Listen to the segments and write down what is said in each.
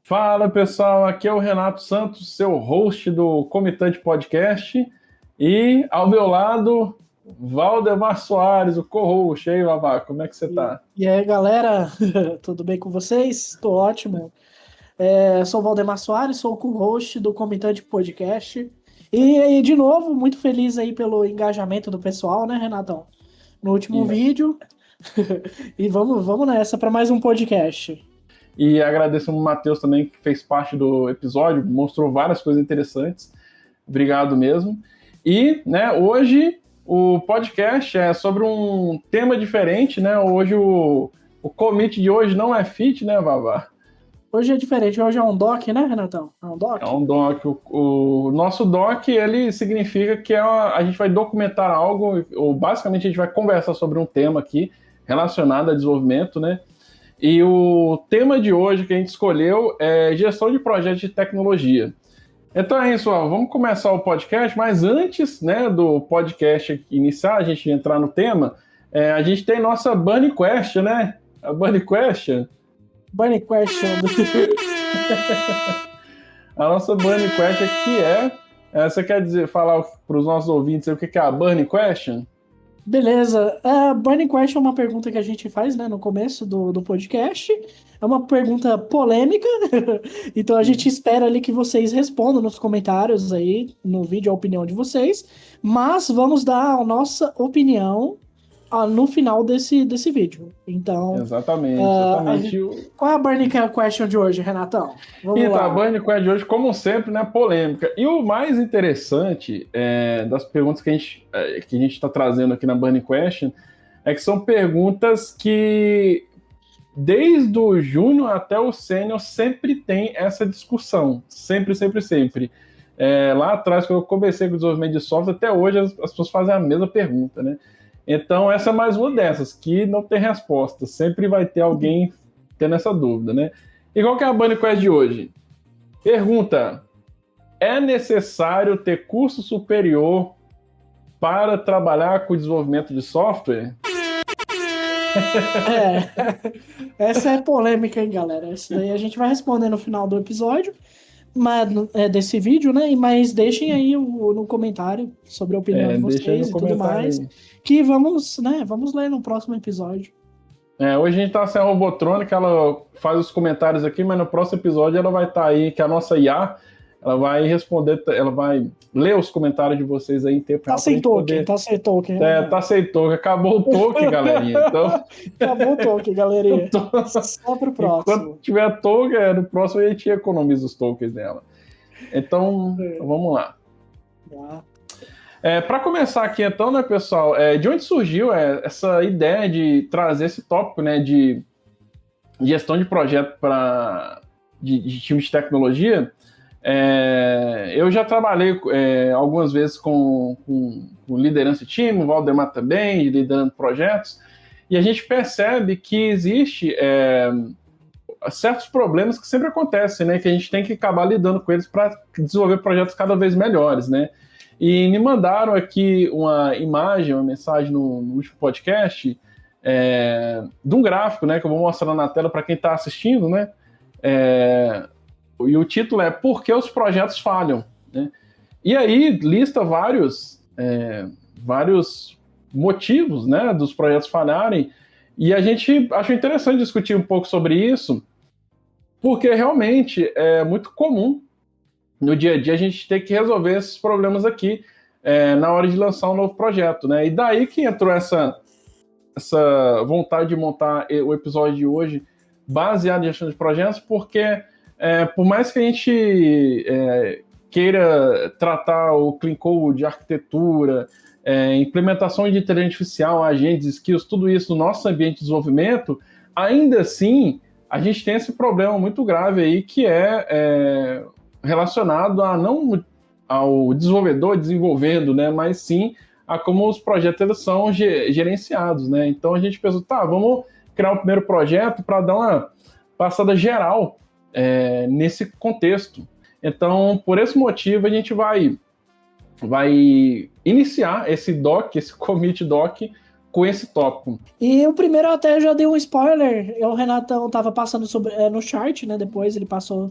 Fala pessoal, aqui é o Renato Santos, seu host do Comitante Podcast, e ao meu lado, Valdemar Soares, o co-host. E aí, Vavá, como é que você E, tá? e aí, galera, tudo bem com vocês? Estou ótimo. Sou o Valdemar Soares, sou o co-host do Comitante Podcast. De novo, muito feliz aí pelo engajamento do pessoal, né, Renatão? No último Isso. vídeo. E vamos nessa para mais um podcast. E agradeço ao Matheus também, que fez parte do episódio, mostrou várias coisas interessantes. Obrigado mesmo. E, né, hoje o podcast é sobre um tema diferente, né? Hoje o commit de hoje não é fit, né, Vavá? Hoje é diferente, hoje é um doc, né, Renatão? É um É doc? um doc. O nosso doc, ele significa que a gente vai documentar algo, ou basicamente a gente vai conversar sobre um tema aqui relacionado a desenvolvimento, né? E o tema de hoje que a gente escolheu é gestão de projetos de tecnologia. Então é isso, ó, vamos começar o podcast, mas antes, né, do podcast iniciar, a gente entrar no tema, a gente tem nossa Bunny Question, né? A Bunny Question. Bunny question. A nossa Burning Question você quer dizer, falar para os nossos ouvintes o que é a Burning Question? Beleza. A Burning Question é uma pergunta que a gente faz, né, no começo do podcast. É uma pergunta polêmica, então a gente espera ali que vocês respondam nos comentários aí, no vídeo, a opinião de vocês. Mas vamos dar a nossa opinião no final desse vídeo. Então, Exatamente, ah, a exatamente. gente- qual é a Burning Question de hoje, Renatão? Vamos Então, a lá. Burning Question de hoje, como sempre, né, polêmica. E o mais interessante das perguntas que a gente está trazendo aqui na Burning Question é que são perguntas que desde o júnior até o sênior sempre tem essa discussão. Sempre, sempre, sempre. Lá atrás, quando eu comecei com o desenvolvimento de software, até hoje as pessoas fazem a mesma pergunta, né? Então, essa é mais uma dessas, que não tem resposta. Sempre vai ter alguém tendo essa dúvida, né? E qual que é a Bunny Quest de hoje? Pergunta: é necessário ter curso superior para trabalhar com desenvolvimento de software? É, essa é polêmica, hein, galera? Isso daí a gente vai responder no final do episódio. Mas, desse vídeo, né? Mas deixem aí no comentário sobre a opinião de Deixa aí no vocês e tudo comentário mais, aí. que vamos, né? Vamos ler no próximo episódio. Hoje a gente tá sem a Robotrônica, ela faz os comentários aqui, mas no próximo episódio ela vai estar aí, que a nossa IA, ela vai responder, ela vai ler os comentários de vocês aí em tempo Tá real pra sem gente token, poder. tá sem token, né? Tá sem token, acabou o token, galerinha. Então, Acabou o token, galerinha. tô- Só pro enquanto próximo. tiver token, no próximo a gente economiza os tokens dela. Então, É. vamos lá. Tá. Para começar aqui, então, né, pessoal, de onde surgiu essa ideia de trazer esse tópico, né, de gestão de projeto de time de tecnologia? Eu já trabalhei algumas vezes com liderança de time, o Valdemar também, liderando projetos, e a gente percebe que existe certos problemas que sempre acontecem, né, que a gente tem que acabar lidando com eles para desenvolver projetos cada vez melhores, né? E me mandaram aqui uma imagem, uma mensagem no último podcast, de um gráfico, né, que eu vou mostrar na tela para quem está assistindo, né? E o título é Por que os projetos falham? Né? E aí lista vários motivos, né, dos projetos falharem, e a gente achou interessante discutir um pouco sobre isso, porque realmente é muito comum no dia a dia a gente ter que resolver esses problemas aqui na hora de lançar um novo projeto, né? E daí que entrou essa vontade de montar o episódio de hoje baseado em gestão de projetos, porque por mais que a gente queira tratar o Clean Code de arquitetura, implementação de inteligência artificial, agentes, skills, tudo isso no nosso ambiente de desenvolvimento, ainda assim a gente tem esse problema muito grave aí que é relacionado não ao desenvolvedor desenvolvendo, né, mas sim a como os projetos eles são gerenciados, né? Então a gente pensou, vamos criar um primeiro projeto para dar uma passada geral nesse contexto. Então, por esse motivo, a gente vai iniciar esse commit doc com esse tópico. E o primeiro eu até já dei um spoiler, o Renatão estava passando no chart, né? Depois ele passou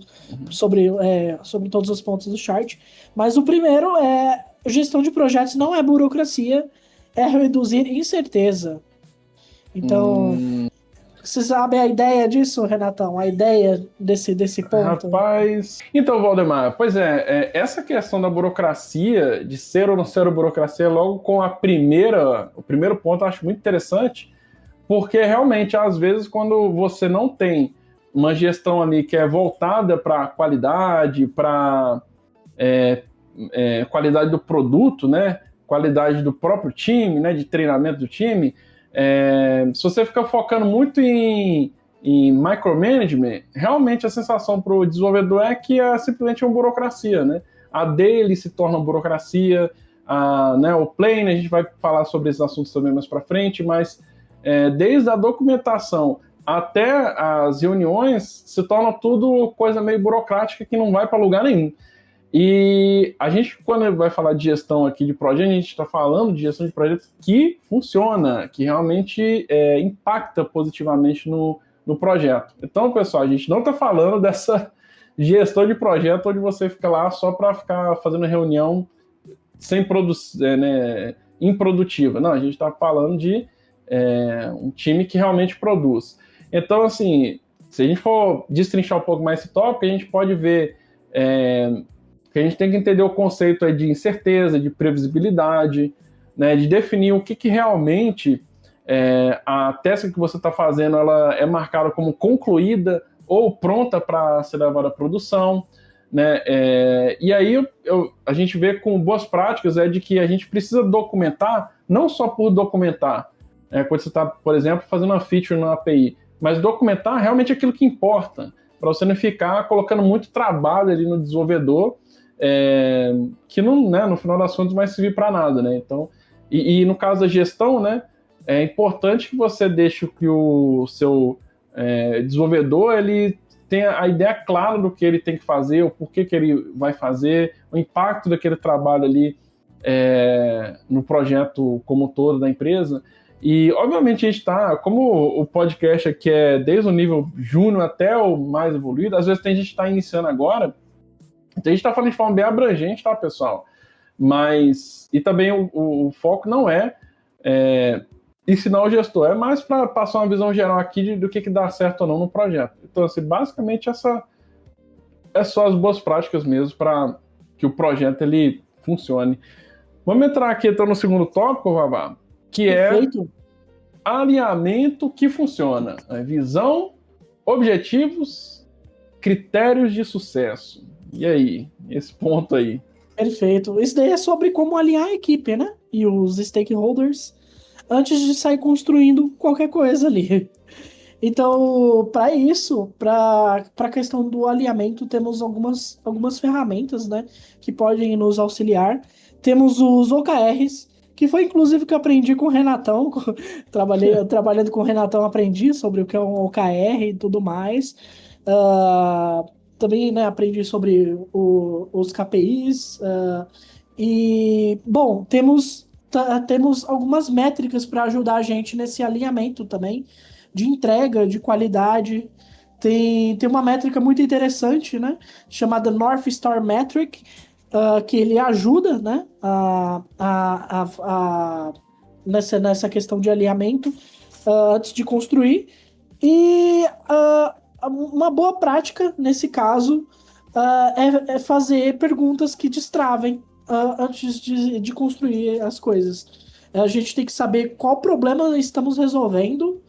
sobre todos os pontos do chart. Mas o primeiro é gestão de projetos não é burocracia, é reduzir incerteza. Então, você sabe a ideia disso, Renatão? A ideia desse ponto? Rapaz... Então, Valdemar, pois essa questão da burocracia, de ser ou não ser burocracia, logo com o primeiro ponto eu acho muito interessante, porque realmente, às vezes, quando você não tem uma gestão ali que é voltada para qualidade, para qualidade do produto, né? Qualidade do próprio time, né? De treinamento do time, se você fica focando muito em micromanagement, realmente a sensação para o desenvolvedor é que é simplesmente uma burocracia, né? A dele se torna uma burocracia, o plane, a gente vai falar sobre esses assuntos também mais para frente, mas desde a documentação até as reuniões se torna tudo coisa meio burocrática que não vai para lugar nenhum. E a gente, quando vai falar de gestão aqui de projeto, a gente está falando de gestão de projetos que funciona, que realmente impacta positivamente no projeto. Então, pessoal, a gente não está falando dessa gestão de projeto onde você fica lá só para ficar fazendo reunião sem improdutiva. Não, a gente está falando de um time que realmente produz. Então, assim, se a gente for destrinchar um pouco mais esse tópico, a gente pode ver que a gente tem que entender o conceito de incerteza, de previsibilidade, né, de definir o que realmente a task que você está fazendo ela é marcada como concluída ou pronta para ser levada à produção, né? E aí a gente vê com boas práticas de que a gente precisa documentar, não só por documentar, quando você está, por exemplo, fazendo uma feature na API, mas documentar realmente aquilo que importa, para você não ficar colocando muito trabalho ali no desenvolvedor, que não, né, no final das contas, não vai servir para nada, né? Então, e no caso da gestão, né, é importante que você deixe que o seu desenvolvedor ele tenha a ideia clara do que ele tem que fazer, o porquê que ele vai fazer, o impacto daquele trabalho ali no projeto como todo da empresa. E, obviamente, a gente está, como o podcast aqui é desde o nível júnior até o mais evoluído, às vezes tem gente que está iniciando agora, então a gente está falando de forma bem abrangente, tá, pessoal? Mas, e também o foco não é ensinar o gestor, é mais para passar uma visão geral aqui do que dá certo ou não no projeto. Então, assim, basicamente, essa é só as boas práticas mesmo para que o projeto ele funcione. Vamos entrar aqui então no segundo tópico, Vavá, que Perfeito. é alinhamento que funciona. Visão, objetivos, critérios de sucesso. E aí? Esse ponto aí. Perfeito. Isso daí é sobre como alinhar a equipe, né? E os stakeholders antes de sair construindo qualquer coisa ali. Então, para isso, para a questão do alinhamento, temos algumas ferramentas, né, que podem nos auxiliar. Temos os OKRs, que foi inclusive que eu aprendi com o Renatão. Trabalhando com o Renatão, aprendi sobre o que é um OKR e tudo mais. Também, né, aprendi sobre os KPIs. E, bom, temos algumas métricas para ajudar a gente nesse alinhamento também, de entrega, de qualidade. Tem uma métrica muito interessante, né, chamada North Star Metric, que ele ajuda, né, nessa questão de alinhamento antes de construir. E uma boa prática, nesse caso, é fazer perguntas que destravem antes de construir as coisas. A gente tem que saber qual problema estamos resolvendo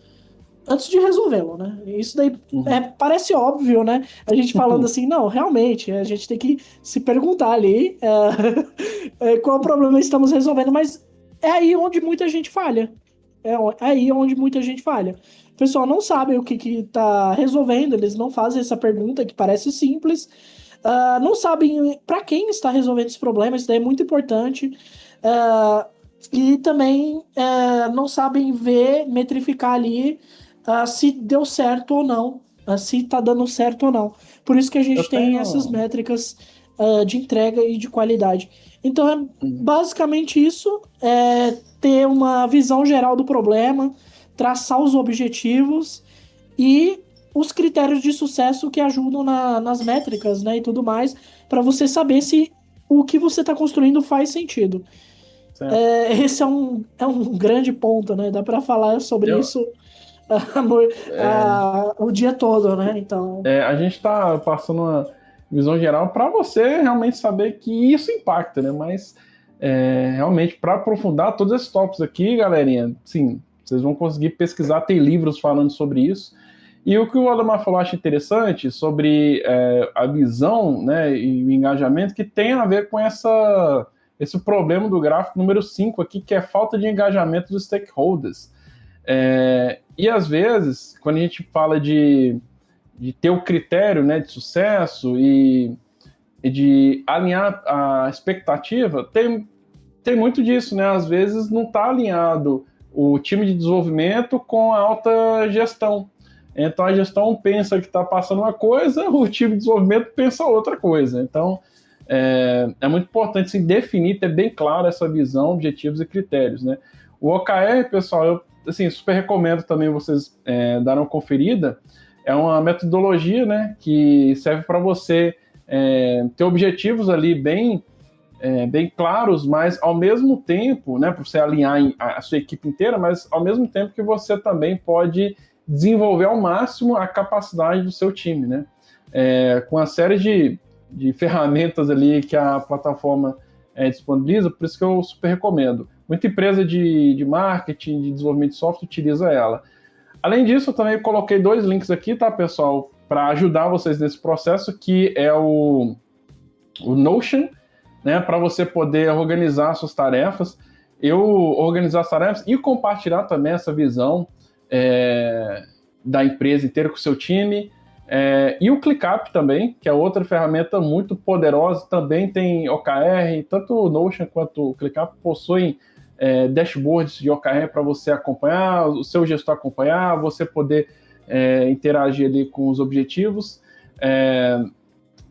antes de resolvê-lo, né? Isso daí parece óbvio, né? A gente falando assim, não, realmente, a gente tem que se perguntar ali qual problema estamos resolvendo, mas é aí onde muita gente falha. É aí onde muita gente falha. O pessoal não sabe o que está resolvendo, eles não fazem essa pergunta que parece simples, não sabem para quem está resolvendo esse problema, isso daí é muito importante, e também não sabem metrificar ali se deu certo ou não, se está dando certo ou não. Por isso que a gente tem essas métricas de entrega e de qualidade. Então, é basicamente isso, é ter uma visão geral do problema, traçar os objetivos e os critérios de sucesso que ajudam nas métricas, né, e tudo mais, para você saber se o que você está construindo faz sentido. Esse é um grande ponto, né? Dá para falar sobre isso o dia todo, né? Então... a gente está passando uma visão geral para você realmente saber que isso impacta, né? Mas realmente, para aprofundar todos esses tópicos aqui, galerinha, sim, vocês vão conseguir pesquisar, tem livros falando sobre isso. E o que o Ademar falou, acho interessante, sobre a visão, né, e o engajamento, que tem a ver com esse problema do gráfico número 5 aqui, que é falta de engajamento dos stakeholders. E às vezes, quando a gente fala de ter o critério, né, de sucesso e de alinhar a expectativa, tem muito disso, né? Às vezes não está alinhado o time de desenvolvimento com a alta gestão. Então a gestão pensa que está passando uma coisa, o time de desenvolvimento pensa outra coisa. Então é muito importante assim, definir, ter bem claro essa visão, objetivos e critérios, né? O OKR, pessoal, eu assim, super recomendo também vocês darem uma conferida. É uma metodologia, né, que serve para você ter objetivos ali bem claros, mas ao mesmo tempo, né, para você alinhar a sua equipe inteira, mas ao mesmo tempo que você também pode desenvolver ao máximo a capacidade do seu time, né? Com a série de ferramentas ali que a plataforma disponibiliza, por isso que eu super recomendo. Muita empresa de marketing, de desenvolvimento de software utiliza ela. Além disso, eu também coloquei 2 links aqui, tá, pessoal, para ajudar vocês nesse processo, que é o Notion, né, para você poder organizar suas tarefas, organizar as tarefas e compartilhar também essa visão da empresa inteira com o seu time, e o ClickUp também, que é outra ferramenta muito poderosa, também tem OKR, tanto o Notion quanto o ClickUp possuem dashboards de OKR para você acompanhar, o seu gestor acompanhar, você poder interagir ali com os objetivos,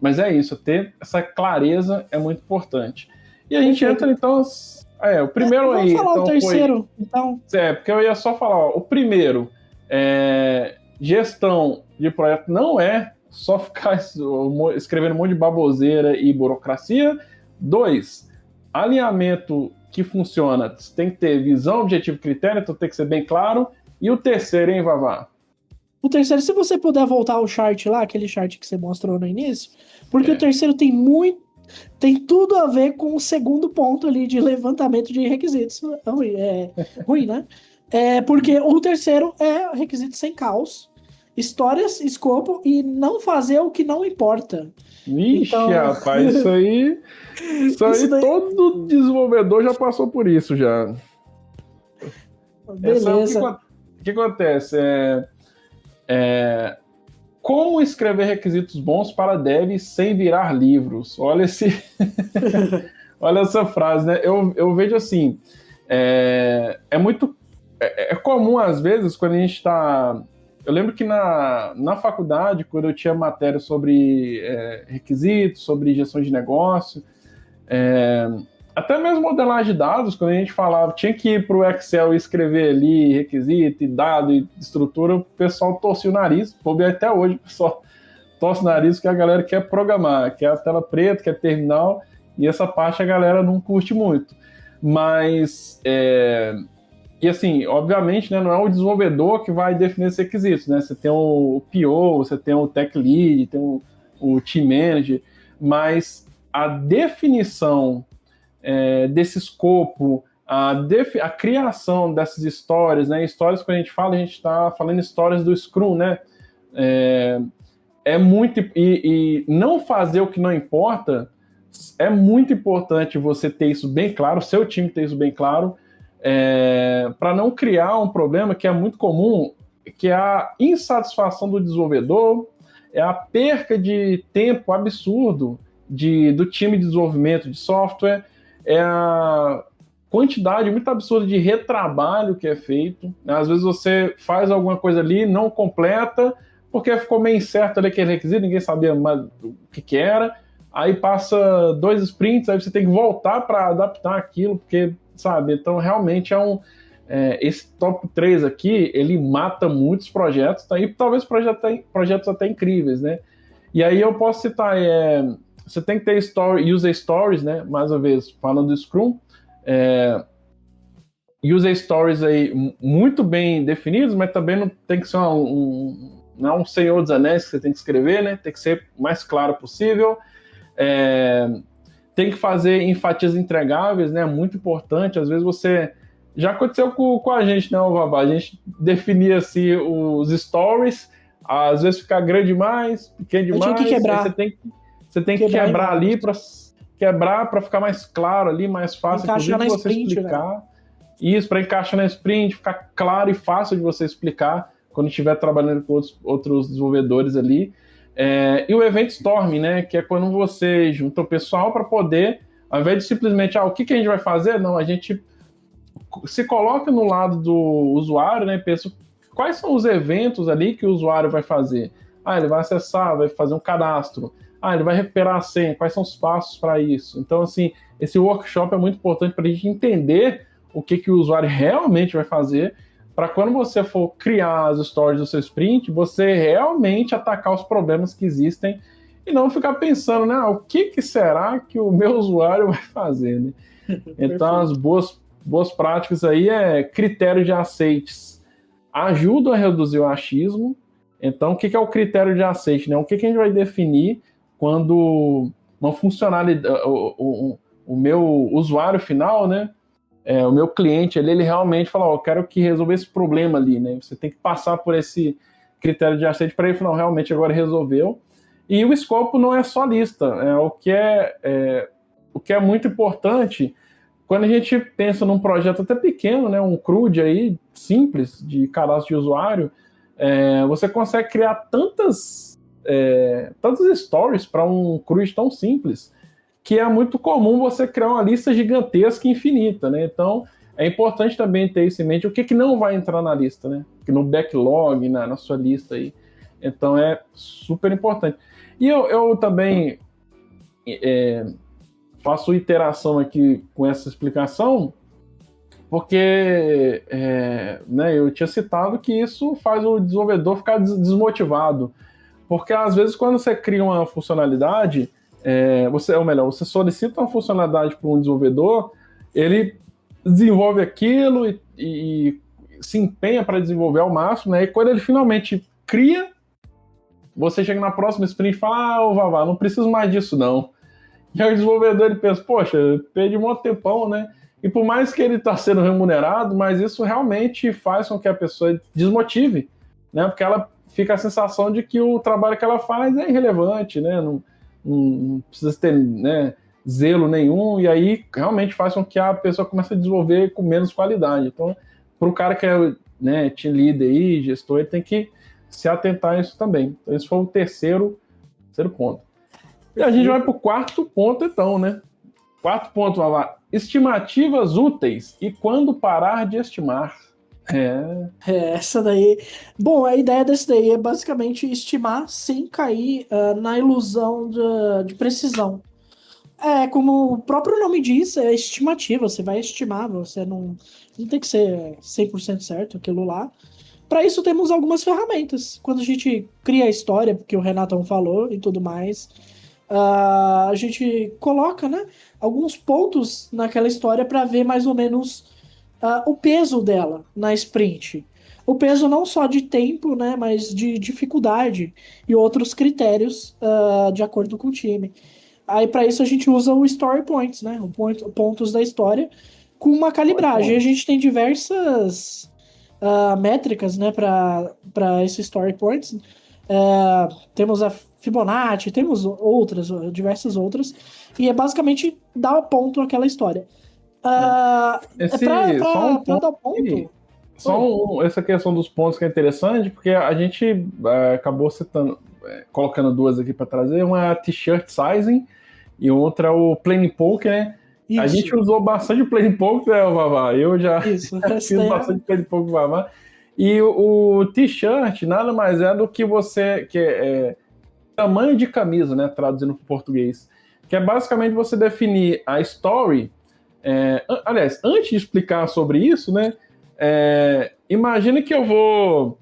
mas é isso, ter essa clareza é muito importante. E a gente entra, então, o primeiro aí... Vamos falar então, o terceiro, então. Porque eu ia só falar, ó, o primeiro, gestão de projeto não é só ficar escrevendo um monte de baboseira e burocracia. 2, alinhamento que funciona, você tem que ter visão, objetivo, critério, então tem que ser bem claro. E o terceiro, hein, Vavá? O terceiro, se você puder voltar ao chart lá, aquele chart que você mostrou no início, porque o terceiro tem tudo a ver com o segundo ponto ali de levantamento de requisitos. É ruim, né? Porque o terceiro é requisito sem caos, histórias, escopo e não fazer o que não importa. Ixi, então... rapaz, isso aí todo desenvolvedor já passou por isso já. Beleza. O que acontece? Como escrever requisitos bons para devs sem virar livros? Olha olha essa frase, né? Eu vejo assim, é comum às vezes quando a gente está... Eu lembro que na faculdade, quando eu tinha matéria sobre requisitos, sobre gestão de negócio, até mesmo modelagem de dados, quando a gente falava, tinha que ir para o Excel e escrever ali requisito, e dado, e estrutura, o pessoal torcia o nariz, até hoje o pessoal torce o nariz porque a galera quer programar, quer a tela preta, quer terminal, e essa parte a galera não curte muito. Mas... E assim, obviamente, né, não é o desenvolvedor que vai definir esses requisitos, né? Você tem o PO, você tem o Tech Lead, tem o Team Manager, mas a definição desse escopo, a criação dessas histórias, né? Histórias, quando a gente está falando histórias do Scrum, né? Muito... E não fazer o que não importa, é muito importante você ter isso bem claro, o seu time ter isso bem claro, para não criar um problema que é muito comum, que é a insatisfação do desenvolvedor, é a perca de tempo absurdo do time de desenvolvimento de software, é a quantidade muito absurda de retrabalho que é feito. Às vezes você faz alguma coisa ali, não completa, porque ficou meio incerto ali aquele requisito, ninguém sabia mais o que era, aí passa 2 sprints, aí você tem que voltar para adaptar aquilo, porque, sabe, então realmente esse top 3 aqui, ele mata muitos projetos, tá? E talvez projetos até incríveis, né? E aí eu posso citar, você tem que ter user stories, né? Mais uma vez, falando do Scrum, user stories aí muito bem definidos, mas também não tem que ser não é um Senhor dos Anéis que você tem que escrever, né? Tem que ser o mais claro possível. Tem que fazer enfatias entregáveis, né? Muito importante. Às vezes você... Já aconteceu com a gente, né, Vavá? A gente definia assim, os stories, às vezes ficar grande demais, pequeno demais. Eu tinha que quebrar. Você tem que quebrar ali para ficar mais claro ali, mais fácil, encaixar inclusive, de você sprint, explicar. Né? Isso, para encaixar na sprint, ficar claro e fácil de você explicar quando estiver trabalhando com outros desenvolvedores ali. E o Event Storm, né, que é quando você junta o pessoal para poder, ao invés de simplesmente, o que a gente vai fazer? Não, a gente se coloca no lado do usuário, né, pensa quais são os eventos ali que o usuário vai fazer. Ele vai acessar, vai fazer um cadastro. Ele vai recuperar a senha, quais são os passos para isso? Então, assim, esse workshop é muito importante para a gente entender o que o usuário realmente vai fazer, para quando você for criar as stories do seu sprint, você realmente atacar os problemas que existem e não ficar pensando, né, o que será que o meu usuário vai fazer, né? Então, as boas práticas aí critério de aceites. Ajudam a reduzir o achismo. Então, o que é o critério de aceite, né? O que a gente vai definir quando uma funcionalidade, o meu usuário final, né? O meu cliente, ele realmente fala, eu quero que resolva esse problema ali, né? Você tem que passar por esse critério de aceite para ele falar, realmente agora resolveu. E o escopo não é só lista, o que é muito importante quando a gente pensa num projeto até pequeno, né? Um CRUD aí, simples, de cadastro de usuário, você consegue criar tantas stories para um CRUD tão simples, que é muito comum você criar uma lista gigantesca e infinita, né? Então, é importante também ter isso em mente, o que não vai entrar na lista, né? No backlog, na sua lista aí. Então, é super importante. E eu também faço iteração aqui com essa explicação, porque né, eu tinha citado que isso faz o desenvolvedor ficar desmotivado. Porque, às vezes, quando você cria uma funcionalidade... você solicita uma funcionalidade para um desenvolvedor, ele desenvolve aquilo e se empenha para desenvolver ao máximo, né? E quando ele finalmente cria, você chega na próxima sprint e fala, Vavá, não preciso mais disso não. E aí o desenvolvedor ele pensa, poxa, perdi um tempão, né? E por mais que ele está sendo remunerado, mas isso realmente faz com que a pessoa desmotive, né? Porque ela fica a sensação de que o trabalho que ela faz é irrelevante, né? Não precisa ter, né, zelo nenhum, e aí realmente faz com que a pessoa comece a desenvolver com menos qualidade. Então, para o cara que é, né, team leader aí, gestor, ele tem que se atentar a isso também. Então, esse foi o terceiro ponto. E a gente vai para o quarto ponto, então, né? Quarto ponto, lá, estimativas úteis e quando parar de estimar. Essa daí... Bom, a ideia desse daí é basicamente estimar sem cair na ilusão de precisão. Como o próprio nome diz, é estimativa, você vai estimar, você não tem que ser 100% certo aquilo lá. Para isso temos algumas ferramentas. Quando a gente cria a história, porque o Renatão falou e tudo mais, a gente coloca, né, alguns pontos naquela história para ver mais ou menos o peso dela na sprint. O peso não só de tempo, né, mas de dificuldade e outros critérios de acordo com o time. Aí, para isso, a gente usa o story points, né, pontos da história, com uma calibragem. A gente tem diversas métricas, né, para esses story points. Temos a Fibonacci, temos diversas outras, e é basicamente dar ponto àquela história. Pra dar ponto. Essa questão dos pontos que é interessante, porque a gente acabou colocando duas aqui para trazer, uma é a t-shirt sizing e outra é o planning poke, né? Isso. A gente usou bastante o planning poke, né, Vavá? Eu já fiz bastante planning poke, Vavá. E o t-shirt nada mais é do que você tamanho de camisa, né, traduzindo para o português, que é basicamente você definir a story. Aliás, antes de explicar sobre isso, né, imagine que eu vou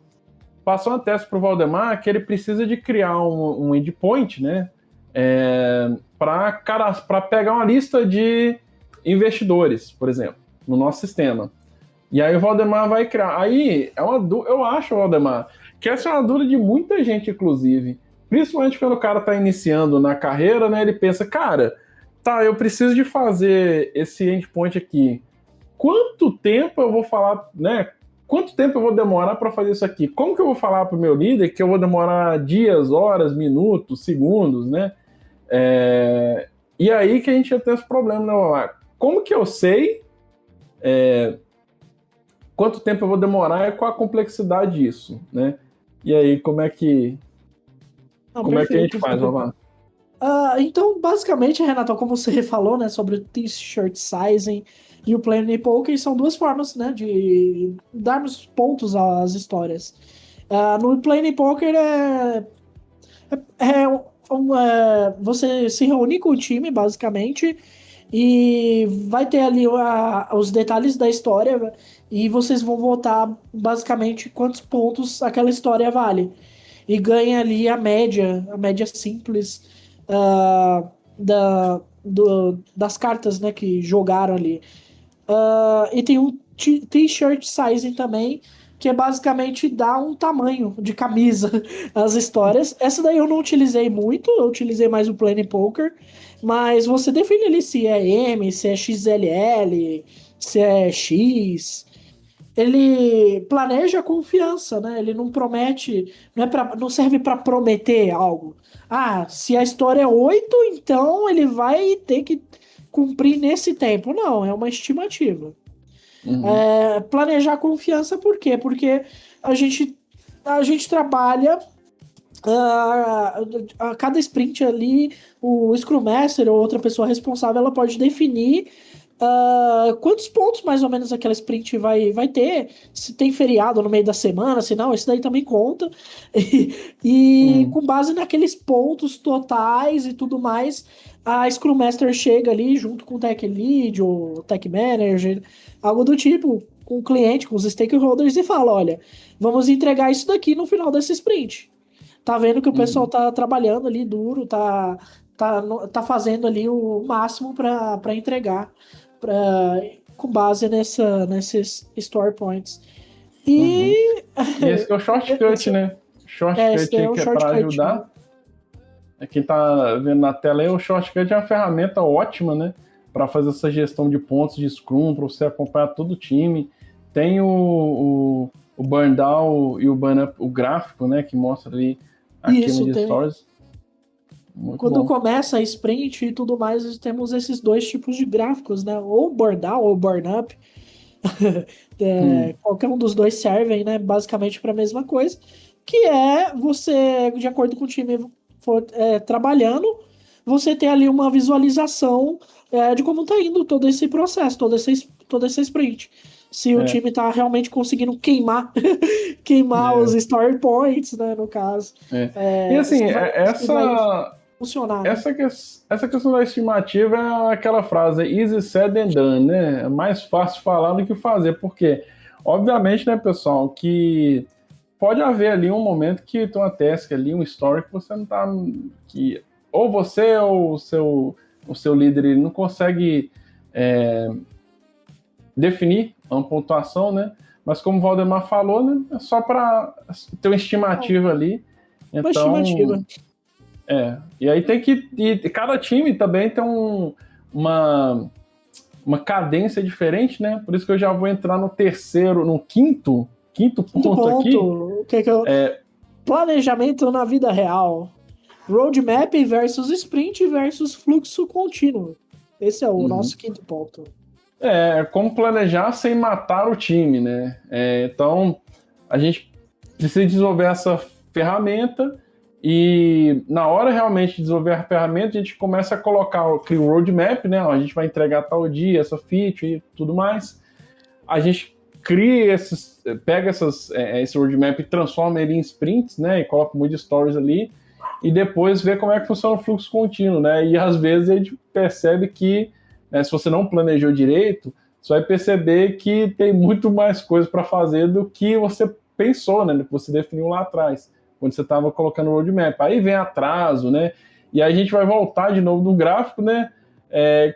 passar uma task para o Valdemar que ele precisa de criar um endpoint, né, para pegar uma lista de investidores, por exemplo, no nosso sistema. E aí o Valdemar vai criar. Aí eu acho, Valdemar, que essa é uma dúvida de muita gente, inclusive. Principalmente quando o cara está iniciando na carreira, né? Ele pensa, cara, tá, eu preciso de fazer esse endpoint aqui. Quanto tempo eu vou falar, né? Quanto tempo eu vou demorar para fazer isso aqui? Como que eu vou falar para o meu líder que eu vou demorar dias, horas, minutos, segundos, né? E aí que a gente já tem esse problema, né? Como que eu sei quanto tempo eu vou demorar e qual a complexidade disso, né? E aí, como é que a gente faz, Valdemar? Então, basicamente, Renato, como você falou, né, sobre o t-shirt sizing e o Play Poker, são duas formas, né, de darmos pontos às histórias. No Play Poker você se reúne com o time, basicamente, e vai ter ali os detalhes da história e vocês vão votar basicamente quantos pontos aquela história vale. E ganha ali a média simples das cartas, né, que jogaram ali. E tem um t-shirt sizing também, que é basicamente dar um tamanho de camisa às histórias. Essa daí eu não utilizei muito, eu utilizei mais o Play Poker, mas você define ali se é M, se é XLL, se é X. Ele planeja a confiança, né? Ele não promete, não serve para prometer algo. Se a história é 8, então ele vai ter que cumprir nesse tempo. Não, é uma estimativa. Planejar a confiança, por quê? Porque a gente trabalha a cada sprint ali, o Scrum Master ou outra pessoa responsável, ela pode definir quantos pontos mais ou menos aquela sprint vai ter, se tem feriado no meio da semana, se não, isso daí também conta. E com base naqueles pontos totais e tudo mais, a Scrum Master chega ali junto com o Tech Lead ou Tech Manager, algo do tipo, com o cliente, com os stakeholders e fala, olha, vamos entregar isso daqui no final desse sprint. Tá vendo que o pessoal tá trabalhando ali duro, tá fazendo ali o máximo para entregar com base nesses story points. E esse é o shortcut, né? Shortcut é um que é para ajudar. Quem tá vendo na tela aí, o shortcut é uma ferramenta ótima, né? Para fazer essa gestão de pontos de Scrum, para você acompanhar todo o time. Tem o burn down e o burn up, o gráfico, né? Que mostra ali a queima de stories. Quando começa a sprint e tudo mais, temos esses dois tipos de gráficos, né? Ou burn down ou burn up. Qualquer um dos dois servem, né? Basicamente para a mesma coisa. Que é você, de acordo com o time for trabalhando, você ter ali uma visualização de como está indo todo esse processo, toda essa sprint. Se o time está realmente conseguindo queimar os story points, né, no caso. E assim, essa questão da estimativa é aquela frase easy said and done, né? É mais fácil falar do que fazer, porque, obviamente, né, pessoal, que pode haver ali um momento que tem uma task ali, um story que você não tá... que ou você ou o seu líder ele não consegue definir uma pontuação, né? Mas como o Valdemar falou, né, é só para ter uma estimativa ali. Então, estimativa. E aí tem que... E cada time também tem uma cadência diferente, né? Por isso que eu já vou entrar no quinto ponto aqui. Planejamento na vida real. Roadmap versus sprint versus fluxo contínuo. Esse é o nosso quinto ponto. Como planejar sem matar o time, né? Então, a gente precisa desenvolver essa ferramenta e na hora realmente de desenvolver a ferramenta, a gente começa a cria o roadmap, né? A gente vai entregar tal dia, essa feature e tudo mais. A gente pega esse roadmap e transforma ele em sprints, né? E coloca muitos stories ali. e depois ver como é que funciona o fluxo contínuo, né? E às vezes a gente percebe que, né, se você não planejou direito, você vai perceber que tem muito mais coisa para fazer do que você pensou, né? Que você definiu lá atrás, quando você estava colocando o roadmap. Aí vem atraso, né? E aí a gente vai voltar de novo no gráfico, né?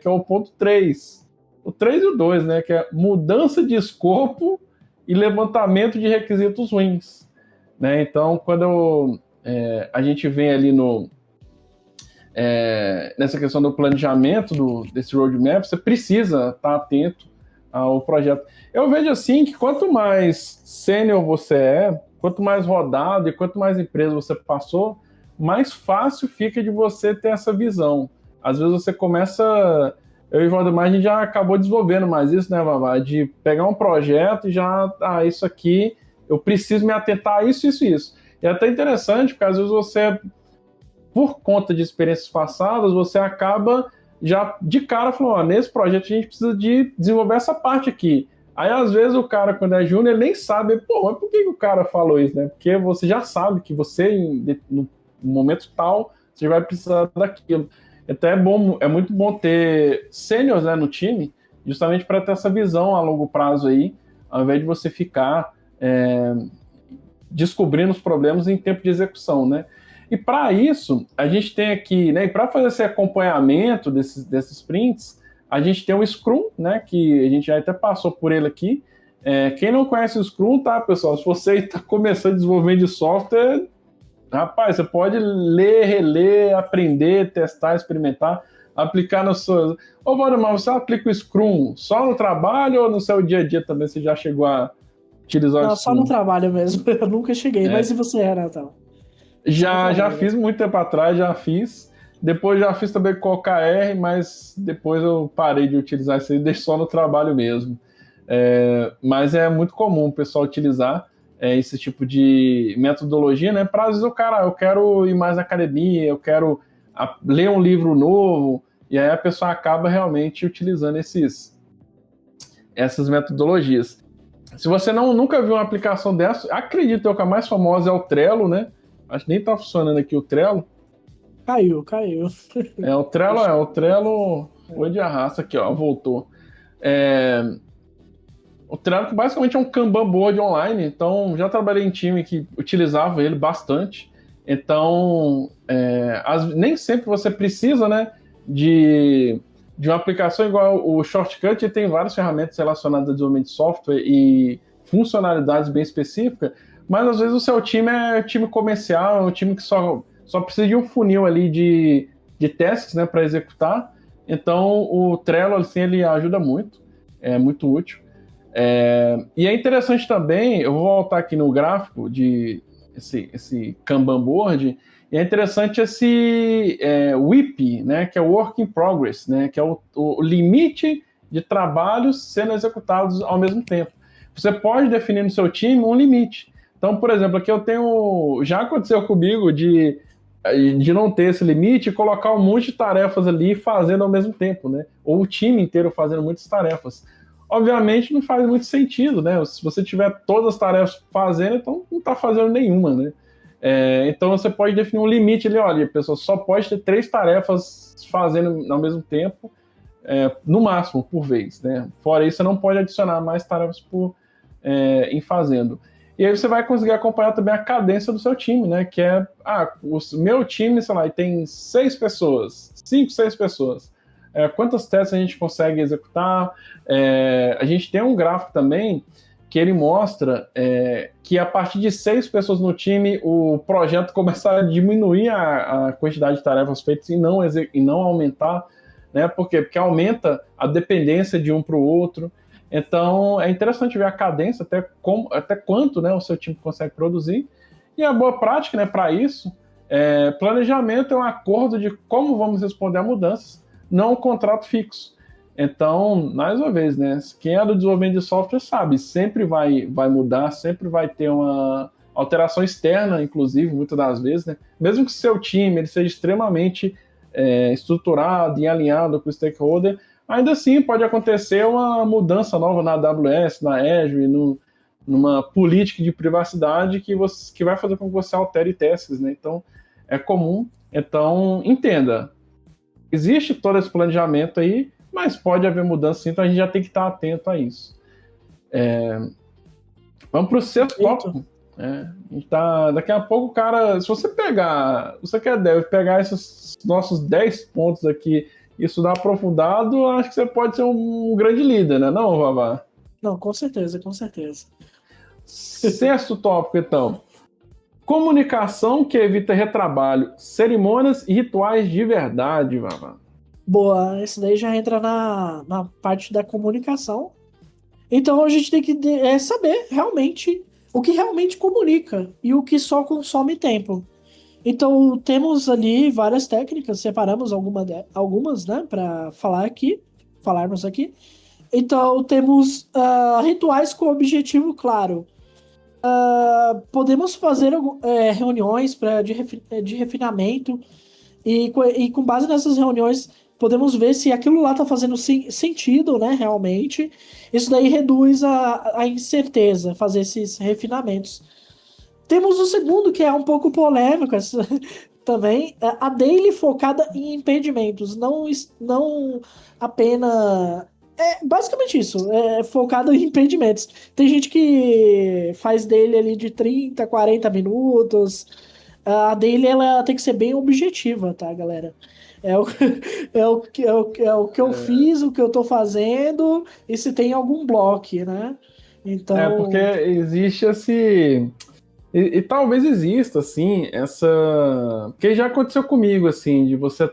Que é o ponto 3. O 3 e o 2, né? Que é mudança de escopo e levantamento de requisitos ruins, né? Então, quando a gente vem ali nessa questão do planejamento desse roadmap, você precisa estar atento ao projeto. Eu vejo assim que quanto mais sênior você quanto mais rodado e quanto mais empresa você passou, mais fácil fica de você ter essa visão. Às vezes você começa... Eu e o Valdemar, a gente já acabou desenvolvendo mais isso, né, Vavá? De pegar um projeto e já... isso aqui, eu preciso me atentar a isso, isso e isso. E é até interessante, porque às vezes você, por conta de experiências passadas, você acaba já de cara falando, nesse projeto a gente precisa de desenvolver essa parte aqui. Aí, às vezes, o cara, quando é júnior, ele nem sabe, mas por que o cara falou isso, né? Porque você já sabe que você, no momento tal, você vai precisar daquilo. Então é muito bom ter sêniors, né, no time, justamente para ter essa visão a longo prazo aí, ao invés de você ficar descobrindo os problemas em tempo de execução, né? E para isso, a gente tem aqui, né, para fazer esse acompanhamento desses sprints, a gente tem o Scrum, né, que a gente já até passou por ele aqui. Quem não conhece o Scrum, tá, pessoal? Se você está começando desenvolvimento de software, rapaz, você pode ler, reler, aprender, testar, experimentar, aplicar nas suas... Ô, Valdemar, você aplica o Scrum só no trabalho ou no seu dia a dia também você já chegou a utilizar o Scrum? Só no trabalho mesmo. Eu nunca cheguei. Mas e você, Renato? Já fiz muito tempo atrás, já fiz. Depois já fiz também com OKR, mas depois eu parei de utilizar isso aí, deixo só no trabalho mesmo. Mas é muito comum o pessoal utilizar esse tipo de metodologia, né? Para às vezes eu quero ir mais na academia, eu quero ler um livro novo, e aí a pessoa acaba realmente utilizando essas metodologias. Se você nunca viu uma aplicação dessa, acredito que a mais famosa é o Trello, né? Acho que nem tá funcionando aqui o Trello. Caiu. O Trello foi de arrasta aqui, ó, voltou. O Trello que basicamente é um Kanban board online, então já trabalhei em time que utilizava ele bastante. Então, nem sempre você precisa, né, de uma aplicação igual o Shortcut, tem várias ferramentas relacionadas a desenvolvimento de software e funcionalidades bem específicas, mas às vezes o seu time é time comercial, é um time que só precisa de um funil ali de tasks, né, para executar. Então, o Trello, assim, ele ajuda muito, é muito útil. E é interessante também, eu vou voltar aqui no gráfico de esse Kanban board, e é interessante esse WIP, né, que é o Work in Progress, né, que é o limite de trabalhos sendo executados ao mesmo tempo. Você pode definir no seu time um limite. Então, por exemplo, aqui eu tenho... Já aconteceu comigo de não ter esse limite e colocar um monte de tarefas ali fazendo ao mesmo tempo, né? Ou o time inteiro fazendo muitas tarefas. Obviamente não faz muito sentido, né? Se você tiver todas as tarefas fazendo, então não está fazendo nenhuma, né? Então você pode definir um limite ali, olha, a pessoa só pode ter 3 tarefas fazendo ao mesmo tempo, no máximo, por vez, né? Fora isso, você não pode adicionar mais tarefas em fazendo. E aí você vai conseguir acompanhar também a cadência do seu time, né? Que é, o meu time, sei lá, tem 6 pessoas, 5, 6 pessoas. Quantas testes a gente consegue executar? A gente tem um gráfico também que ele mostra que a partir de 6 pessoas no time, o projeto começa a diminuir a quantidade de tarefas feitas e não aumentar, né? Por quê? Porque aumenta a dependência de um para o outro. Então, é interessante ver a cadência, até quanto, né, o seu time consegue produzir. E a boa prática, né, para isso, planejamento é um acordo de como vamos responder a mudanças, não um contrato fixo. Então, mais uma vez, né, quem é do desenvolvimento de software sabe, sempre vai mudar, sempre vai ter uma alteração externa, inclusive, muitas das vezes, né? Mesmo que o seu time ele seja extremamente estruturado e alinhado com o stakeholder, ainda assim pode acontecer uma mudança nova na AWS, na Azure, numa política de privacidade que vai fazer com que você altere tasks, né? Então, é comum. Então, entenda, existe todo esse planejamento aí, mas pode haver mudança sim, então a gente já tem que estar atento a isso. Vamos para o sexto tópico. A gente tá, daqui a pouco, cara, se você pegar, você deve pegar esses nossos 10 pontos aqui e estudar aprofundado, acho que você pode ser um grande líder, né? Não, Vavá? Não, com certeza, com certeza. Sexto tópico, então. Comunicação que evita retrabalho, cerimônias e rituais de verdade, Vavá. Boa, esse daí já entra na parte da comunicação. Então a gente tem que saber realmente o que realmente comunica e o que só consome tempo. Então temos ali várias técnicas, separamos algumas, né, para falarmos aqui. Então temos rituais com objetivo claro. Podemos fazer reuniões de refinamento e com base nessas reuniões podemos ver se aquilo lá está fazendo sentido, né, realmente. Isso daí reduz a incerteza, fazer esses refinamentos. Temos o segundo, que é um pouco polêmico também, a daily focada em impedimentos, não apenas... basicamente isso, focado em impedimentos. Tem gente que faz daily ali de 30, 40 minutos. A daily ela tem que ser bem objetiva, tá, galera? É o, é o que eu fiz, o que eu tô fazendo, e se tem algum bloco, né? Então. Porque existe esse. E talvez exista, assim, essa. Porque já aconteceu comigo, assim, de você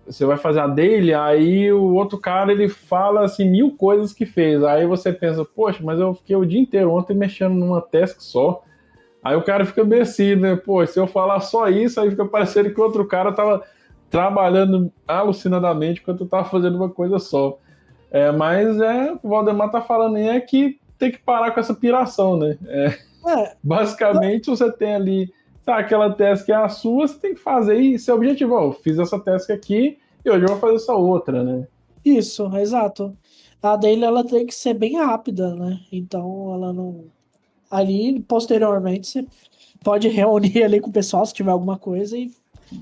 você vai fazer a daily, aí o outro cara ele fala assim 1000 coisas que fez. Aí você pensa, poxa, mas eu fiquei o dia inteiro ontem mexendo numa task só. Aí o cara fica meio assim, né? Pô, se eu falar só isso, aí fica parecendo que o outro cara tava trabalhando alucinadamente enquanto eu tava fazendo uma coisa só. Mas o que o Valdemar tá falando aí é que tem que parar com essa piração, né? Basicamente, você tem ali, aquela task que é a sua, você tem que fazer e seu objetivo. Eu fiz essa task aqui e hoje eu vou fazer essa outra, né? Isso, exato. A daily ela tem que ser bem rápida, né? Então ela não. Ali, posteriormente, você pode reunir ali com o pessoal se tiver alguma coisa e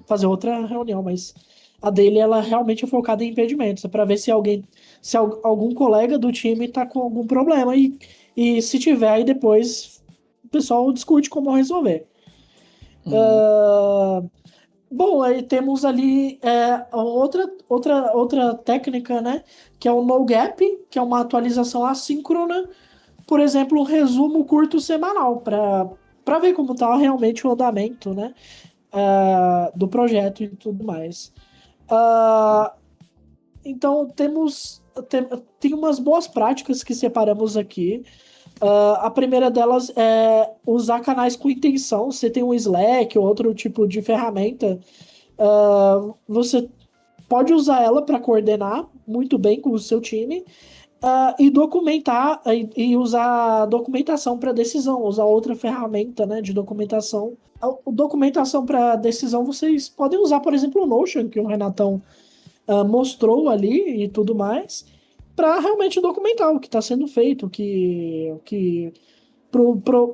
fazer outra reunião, mas a dele ela realmente é focada em impedimentos, é para ver se algum colega do time tá com algum problema e se tiver, aí depois o pessoal discute como resolver. Bom, aí temos ali outra técnica, né, que é o no gap, que é uma atualização assíncrona, por exemplo, um resumo curto semanal, para ver como está realmente o andamento, né, do projeto e tudo mais. Então, tem umas boas práticas que separamos aqui. A primeira delas é usar canais com intenção. Você tem um Slack ou outro tipo de ferramenta, você pode usar ela para coordenar muito bem com o seu time. E documentar e usar documentação para decisão, usar outra ferramenta, né, de documentação. A documentação para decisão vocês podem usar, por exemplo, o Notion, que o Renatão mostrou ali e tudo mais, para realmente documentar o que está sendo feito,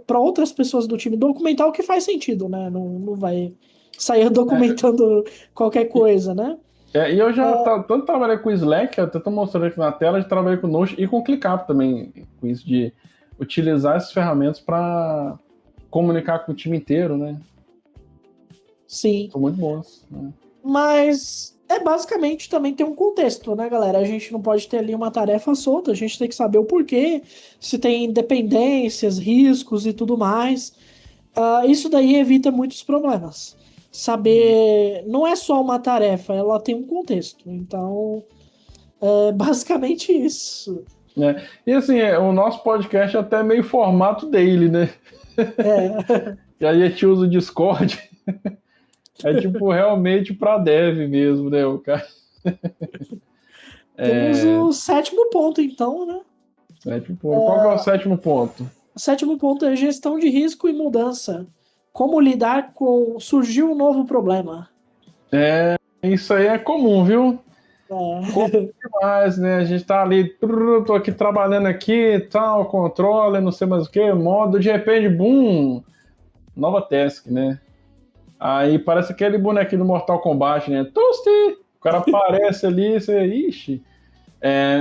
para outras pessoas do time documentar o que faz sentido, né? Não vai sair documentando qualquer coisa, né? E eu já tanto trabalhei com o Slack, eu até estou mostrando aqui na tela, já trabalhei com o Notion e com o ClickUp também, com isso de utilizar essas ferramentas para comunicar com o time inteiro, né? Sim. São muito bons. Né? Mas basicamente também tem um contexto, né, galera? A gente não pode ter ali uma tarefa solta, a gente tem que saber o porquê, se tem dependências, riscos e tudo mais. Isso daí evita muitos problemas. Saber não é só uma tarefa, ela tem um contexto. Então, é basicamente isso. E assim, o nosso podcast é até meio formato dele, né? E aí a gente usa o Discord. É tipo realmente para dev mesmo, né, o cara? Temos o sétimo ponto, então, né? Sétimo ponto. Qual que é o sétimo ponto? O sétimo ponto é gestão de risco e mudança. Como lidar com surgiu um novo problema. Isso aí é comum, viu? Comum demais, né? A gente tá ali, tô aqui trabalhando aqui, controle, não sei mais o que, modo, de repente, boom, nova task, né? Aí parece aquele bonequinho do Mortal Kombat, né? Toasty! O cara aparece ali, você... Ixi.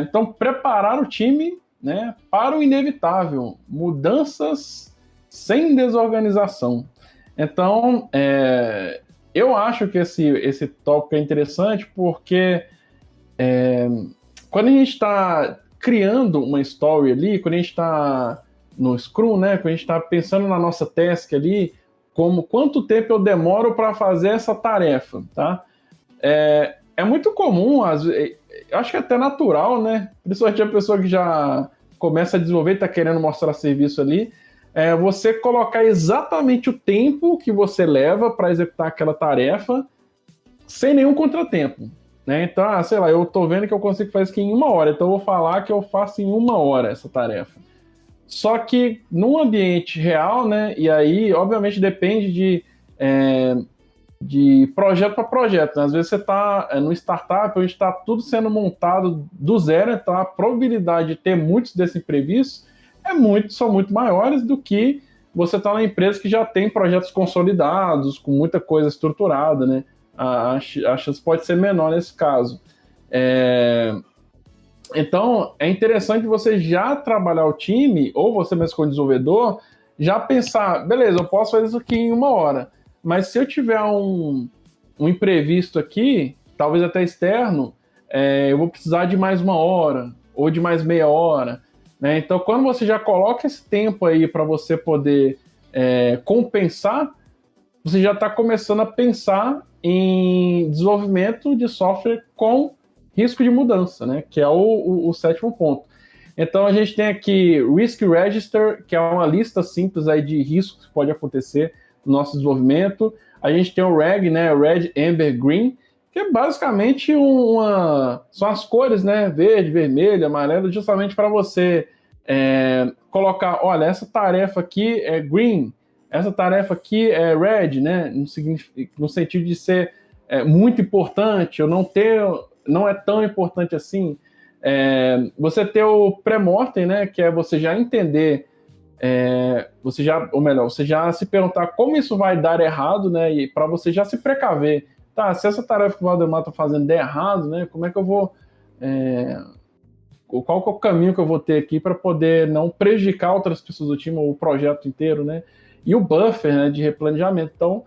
Então, preparar o time, né, para o inevitável. Mudanças sem desorganização. Então, eu acho que esse tópico é interessante porque quando a gente está criando uma story ali, quando a gente está no Scrum, né, quando a gente está pensando na nossa task ali, quanto tempo eu demoro para fazer essa tarefa, tá? É muito comum, eu acho que é até natural, né? Principalmente a pessoa que já começa a desenvolver e está querendo mostrar serviço ali, você colocar exatamente o tempo que você leva para executar aquela tarefa sem nenhum contratempo. Né? Então, sei lá, eu tô vendo que eu consigo fazer isso aqui em 1 hora, então eu vou falar que eu faço em 1 hora essa tarefa. Só que num ambiente real, né? E aí, obviamente, depende de projeto para projeto. Né? Às vezes você está no startup, onde está tudo sendo montado do zero, então a probabilidade de ter muitos desses imprevistos são muito maiores do que você está na empresa que já tem projetos consolidados, com muita coisa estruturada, né? A chance pode ser menor nesse caso. Então, é interessante você já trabalhar o time, ou você mesmo como desenvolvedor, já pensar, beleza, eu posso fazer isso aqui em 1 hora, mas se eu tiver um imprevisto aqui, talvez até externo, eu vou precisar de mais 1 hora, ou de mais meia hora. Né? Então, quando você já coloca esse tempo aí para você poder compensar, você já está começando a pensar em desenvolvimento de software com risco de mudança, né? Que é o sétimo ponto. Então, a gente tem aqui Risk Register, que é uma lista simples aí de riscos que pode acontecer no nosso desenvolvimento. A gente tem o RAG, né? Red, Amber, Green, que é basicamente são as cores, né? Verde, vermelho, amarelo, justamente para você colocar, olha, essa tarefa aqui é green, essa tarefa aqui é red, né? No sentido de ser muito importante, ou não é tão importante assim. Você ter o pré-mortem, né? Que é você já entender, você já se perguntar como isso vai dar errado, né? E para você já se precaver. Tá, se essa tarefa que o Valdemar está fazendo der errado, né? Como é que eu vou... qual que é o caminho que eu vou ter aqui para poder não prejudicar outras pessoas do time ou o projeto inteiro, né? E o buffer, né, de replanejamento. Então,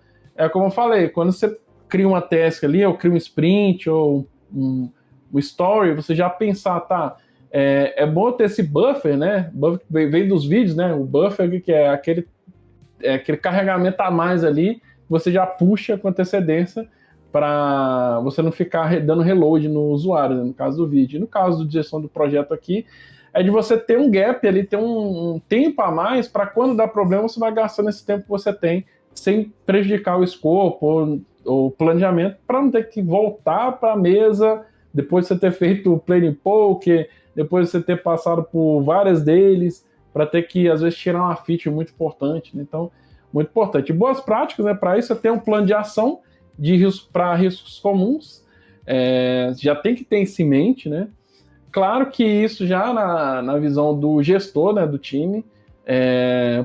como eu falei, quando você cria uma task ali, ou cria um sprint, ou um story, você já pensar, tá, é bom ter esse buffer, né? Buffer vem dos vídeos, né? O buffer que é aquele carregamento a mais ali, você já puxa com antecedência para você não ficar dando reload no usuário, né, no caso do vídeo. E no caso de gestão do projeto aqui, é de você ter um gap ali, ter um tempo a mais para quando dá problema, você vai gastando esse tempo que você tem sem prejudicar o escopo ou planejamento, para não ter que voltar para a mesa depois de você ter feito o planning poke, depois de você ter passado por várias deles, para ter que, às vezes, tirar uma feature muito importante. Né? Então, muito importante. E boas práticas, né? Para isso, você tem um plano de ação para riscos comuns, já tem que ter isso em mente, né? Claro que isso já na visão do gestor, né, do time,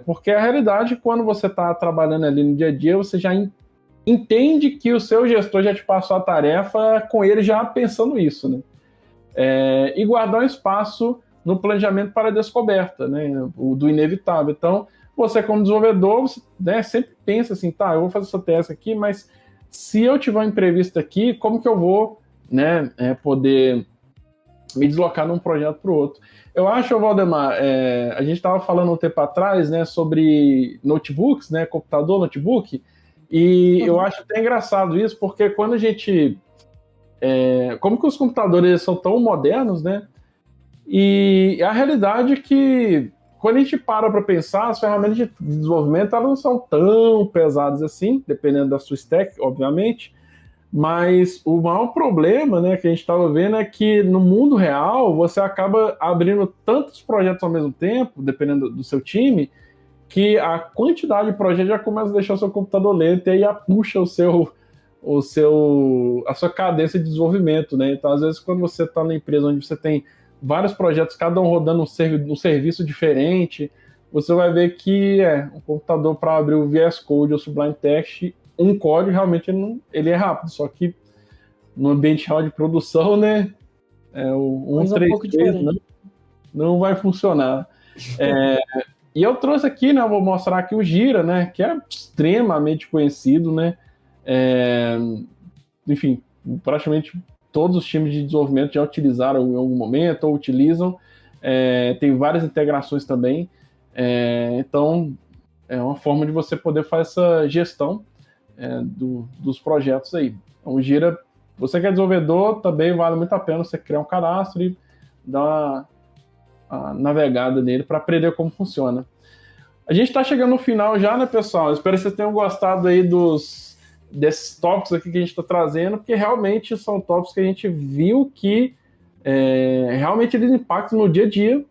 porque a realidade, quando você está trabalhando ali no dia a dia, você já entende que o seu gestor já te passou a tarefa com ele já pensando isso, né? E guardar um espaço no planejamento para a descoberta, né, do inevitável. Então, você como desenvolvedor, você, né, sempre pensa assim, tá, eu vou fazer essa task aqui, mas se eu tiver um imprevisto aqui, como que eu vou, né, poder me deslocar de um projeto para o outro? Eu acho, Valdemar, a gente estava falando um tempo atrás, né, sobre notebooks, né, computador, notebook, e eu acho até engraçado isso, porque quando a gente... como que os computadores são tão modernos, né, e a realidade é que quando a gente para pensar, as ferramentas de desenvolvimento elas não são tão pesadas assim, dependendo da sua stack, obviamente, mas o maior problema, né, que a gente estava vendo é que no mundo real você acaba abrindo tantos projetos ao mesmo tempo, dependendo do seu time, que a quantidade de projetos já começa a deixar o seu computador lento e aí puxa a sua cadência de desenvolvimento, né? Então, às vezes, quando você está na empresa onde você tem vários projetos, cada um rodando um serviço diferente, você vai ver que um computador para abrir o VS Code ou Sublime Text um código, realmente ele é rápido, só que no ambiente real de produção, né, Mas é um pouco 133 diferente. não vai funcionar. E eu trouxe aqui, né, eu vou mostrar aqui o Gira, né, que é extremamente conhecido, né, enfim, praticamente todos os times de desenvolvimento já utilizaram em algum momento ou utilizam. Tem várias integrações também. Então, é uma forma de você poder fazer essa gestão dos projetos aí. Então, o Gira, você que é desenvolvedor, também vale muito a pena você criar um cadastro e dar uma navegada nele para aprender como funciona. A gente está chegando no final já, né, pessoal? Espero que vocês tenham gostado aí desses tópicos aqui que a gente está trazendo, porque realmente são tópicos que a gente viu que realmente eles impactam no dia a dia.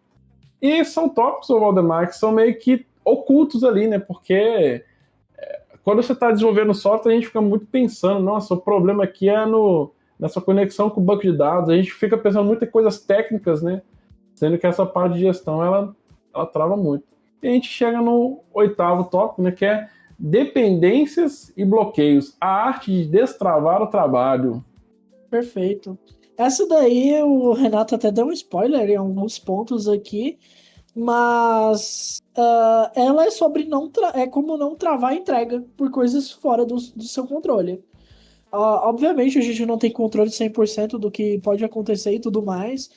E são tópicos, Valdemar, que são meio que ocultos ali, né? Porque quando você está desenvolvendo software, a gente fica muito pensando, nossa, o problema aqui é nessa conexão com o banco de dados. A gente fica pensando muito em coisas técnicas, né? Sendo que essa parte de gestão, ela trava muito. E a gente chega no 8º tópico, né? Que é dependências e bloqueios. A arte de destravar o trabalho. Perfeito. Essa daí o Renato até deu um spoiler em alguns pontos aqui, mas ela é sobre como não travar a entrega por coisas fora do seu controle. Obviamente a gente não tem controle 100% do que pode acontecer e tudo mais.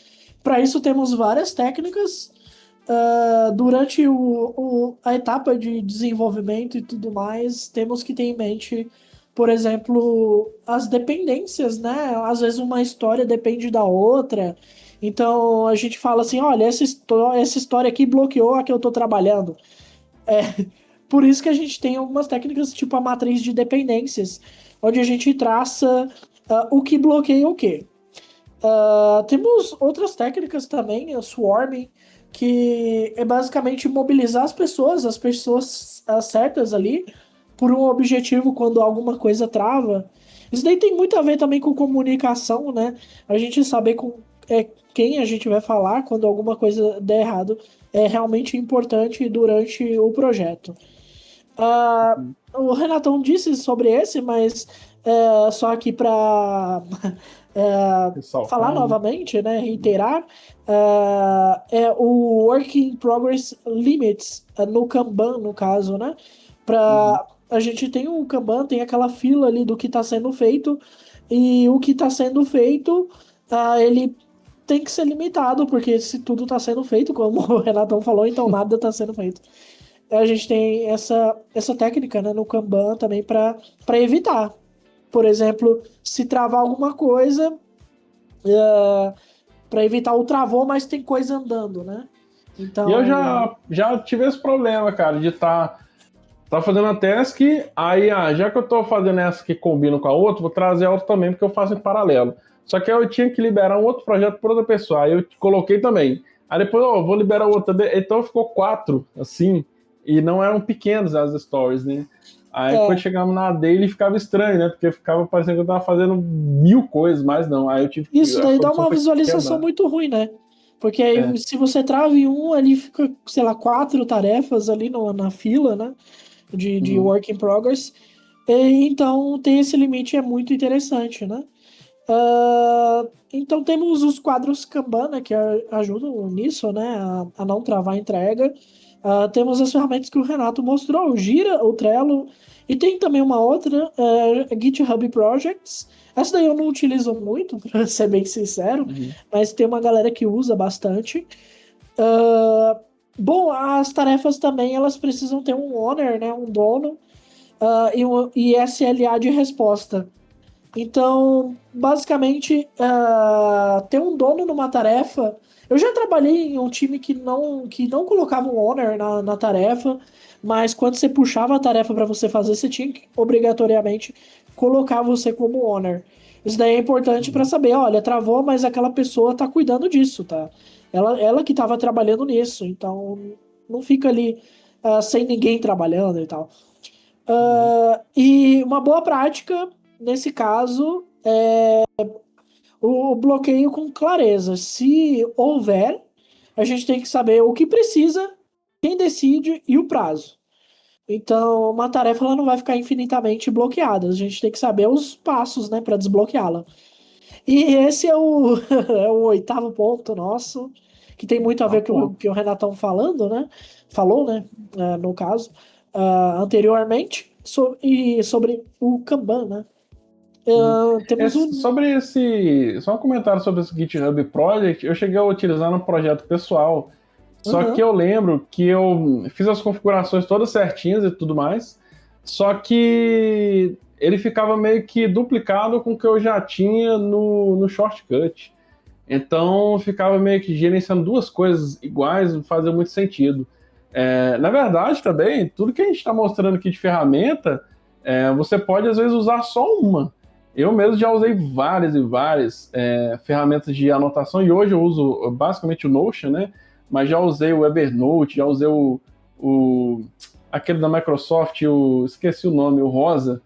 Para isso temos várias técnicas durante a etapa de desenvolvimento e tudo mais, temos que ter em mente, por exemplo, as dependências, né? Às vezes uma história depende da outra. Então a gente fala assim, olha, essa história aqui bloqueou a que eu estou trabalhando. Por isso que a gente tem algumas técnicas, tipo a matriz de dependências, onde a gente traça o que bloqueia o quê. Temos outras técnicas também, o swarming, que é basicamente mobilizar as pessoas certas ali, por um objetivo quando alguma coisa trava. Isso daí tem muito a ver também com comunicação, né? A gente saber com quem a gente vai falar quando alguma coisa der errado é realmente importante durante o projeto. O Renatão disse sobre esse, mas só aqui para falar Ressaltar, né? novamente, né, reiterar, é o Work in Progress Limits, no Kanban, no caso, né? A gente tem um Kanban, tem aquela fila ali do que está sendo feito, e o que está sendo feito, ele tem que ser limitado, porque se tudo está sendo feito, como o Renatão falou, então nada está sendo feito. A gente tem essa técnica, né, no Kanban também para evitar. Por exemplo, se travar alguma coisa, para evitar o travou, mas tem coisa andando, né? E eu Então, já tive esse problema, cara, de tá fazendo a task, aí, já que eu tô fazendo essa que combina com a outra, vou trazer a outra também, porque eu faço em paralelo. Só que aí eu tinha que liberar um outro projeto para outra pessoa, aí eu coloquei também. Aí depois, vou liberar outra. Então ficou 4, assim, e não eram pequenos as stories, né? Aí quando chegava na daily ficava estranho, né? Porque ficava parecendo que eu tava fazendo 1000 coisas, mas não. Aí eu tive que. isso A daí dá solução uma foi visualização quebrar. muito ruim, né? Porque aí, se você trava em um, ali fica, sei lá, 4 tarefas ali na fila, né? De Uhum. work in progress. Então, ter esse limite é muito interessante, né? Então temos os quadros Kanban, né, que ajudam nisso, né, a não travar a entrega. Temos as ferramentas que o Renato mostrou, o Gira, o Trello, e tem também uma outra, GitHub Projects. Essa daí eu não utilizo muito, para ser bem sincero, Uhum. mas tem uma galera que usa bastante. Bom, as tarefas também, elas precisam ter um owner, né, um dono, e SLA de resposta. Então, basicamente, ter um dono numa tarefa. Eu já trabalhei em um time que não colocava um owner na tarefa, mas quando você puxava a tarefa para você fazer, você tinha que obrigatoriamente colocar você como owner. Isso daí é importante para Uhum. saber, olha, travou, mas aquela pessoa tá cuidando disso, tá? Ela que estava trabalhando nisso, então não fica ali sem ninguém trabalhando e tal. Uhum. E uma boa prática, nesse caso, é o bloqueio com clareza. Se houver, a gente tem que saber o que precisa, quem decide e o prazo. Então, uma tarefa ela não vai ficar infinitamente bloqueada. A gente tem que saber os passos, né, para desbloqueá-la. E esse é o, é o oitavo ponto nosso, que tem muito a ver com o que o Renatão falando, né? Falou, né? No caso, anteriormente, e sobre o Kanban, né? Temos um. Sobre esse. Só um comentário sobre esse GitHub Project. Eu cheguei a utilizar no projeto pessoal. Só que eu lembro que eu fiz as configurações todas certinhas e tudo mais. Só que ele ficava meio que duplicado com o que eu já tinha no Shortcut. Então ficava meio que gerenciando duas coisas iguais, não fazia muito sentido. Na verdade, também, tudo que a gente está mostrando aqui de ferramenta, você pode às vezes usar só uma. Eu mesmo já usei várias e várias ferramentas de anotação e hoje eu uso basicamente o Notion, né? Mas já usei o Evernote, já usei aquele da Microsoft, esqueci o nome, o rosa,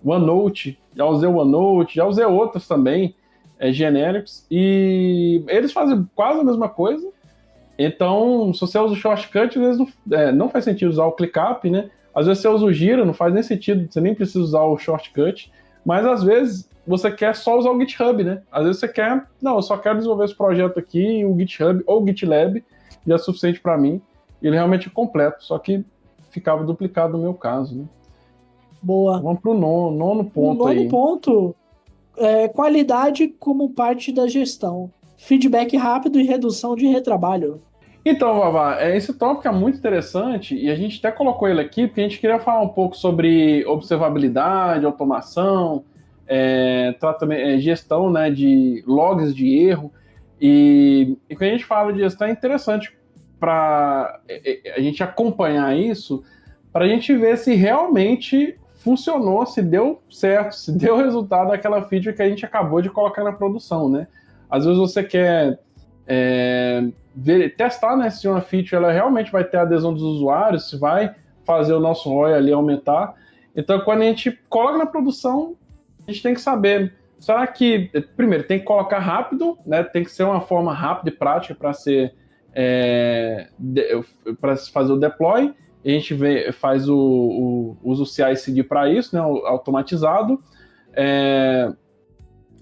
OneNote, já usei o OneNote, já usei outros também, genéricos, e eles fazem quase a mesma coisa. Então, se você usa o shortcut, às vezes não faz sentido usar o ClickUp, né? Às vezes você usa o Gira, não faz nem sentido, você nem precisa usar o shortcut, mas às vezes você quer só usar o GitHub, né? Às vezes você quer, não, eu só quero desenvolver esse projeto aqui, o GitHub ou o GitLab já é suficiente para mim, e ele realmente é completo, só que ficava duplicado no meu caso, né? Boa. Vamos para o nono ponto aí. O nono ponto é qualidade como parte da gestão. Feedback rápido e redução de retrabalho. Então, Vavá, esse tópico é muito interessante e a gente até colocou ele aqui porque a gente queria falar um pouco sobre observabilidade, automação, gestão, né, de logs de erro. E quando a gente fala de gestão é interessante para a gente acompanhar isso, para a gente ver se realmente funcionou, se deu certo, se deu resultado aquela feature que a gente acabou de colocar na produção, né? Às vezes você quer testar, né, se uma feature ela realmente vai ter a adesão dos usuários, se vai fazer o nosso ROI ali aumentar. Então, quando a gente coloca na produção, a gente tem que saber, será que, primeiro, tem que colocar rápido, né, tem que ser uma forma rápida e prática para ser para fazer o deploy. A gente faz usa o CI/CD para isso, né, automatizado.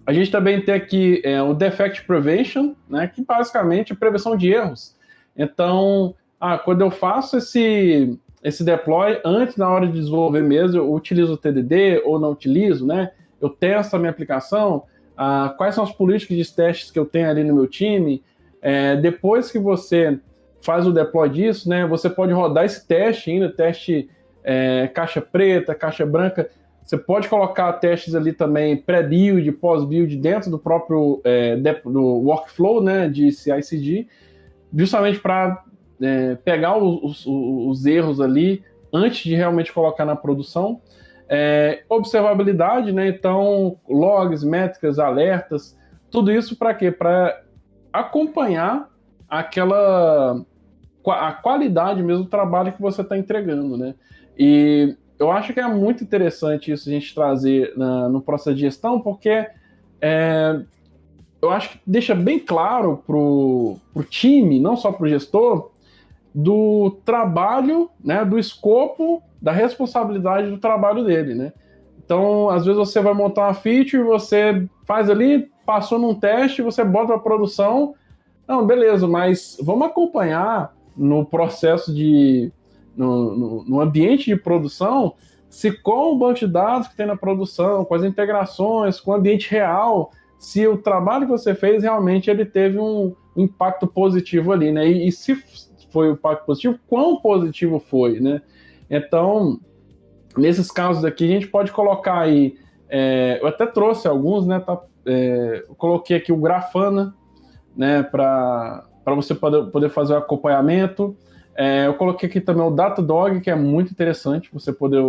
A gente também tem aqui o Defect Prevention, né, que basicamente é prevenção de erros. Então, quando eu faço esse deploy, antes, na hora de desenvolver mesmo, eu utilizo o TDD ou não utilizo, né? Eu testo a minha aplicação, quais são as políticas de testes que eu tenho ali no meu time. Depois que você faz o deploy disso, né, você pode rodar esse teste ainda, teste caixa preta, caixa branca. Você pode colocar testes ali também pré-build, pós-build dentro do próprio do workflow, né, de CI/CD, justamente para pegar os erros ali antes de realmente colocar na produção. Observabilidade, né, então logs, métricas, tudo isso para quê? Para acompanhar a qualidade mesmo do trabalho que você está entregando, né? E eu acho que é muito interessante isso a gente trazer no processo de gestão, porque eu acho que deixa bem claro para o time, não só para o gestor, do trabalho, né, do escopo, da responsabilidade do trabalho dele, né? Então, às vezes você vai montar uma feature, você faz ali, passou num teste, você bota para produção, não, beleza, mas vamos acompanhar no processo no ambiente de produção, se com o banco de dados que tem na produção, com as integrações, com o ambiente real, se o trabalho que você fez realmente ele teve um impacto positivo ali, né? E se foi um impacto positivo, quão positivo foi, né? Então, nesses casos aqui, a gente pode colocar aí, eu até trouxe alguns, né? Eu coloquei aqui o Grafana, né? Para você poder fazer o acompanhamento. Eu coloquei aqui também o Datadog, que é muito interessante, você poder...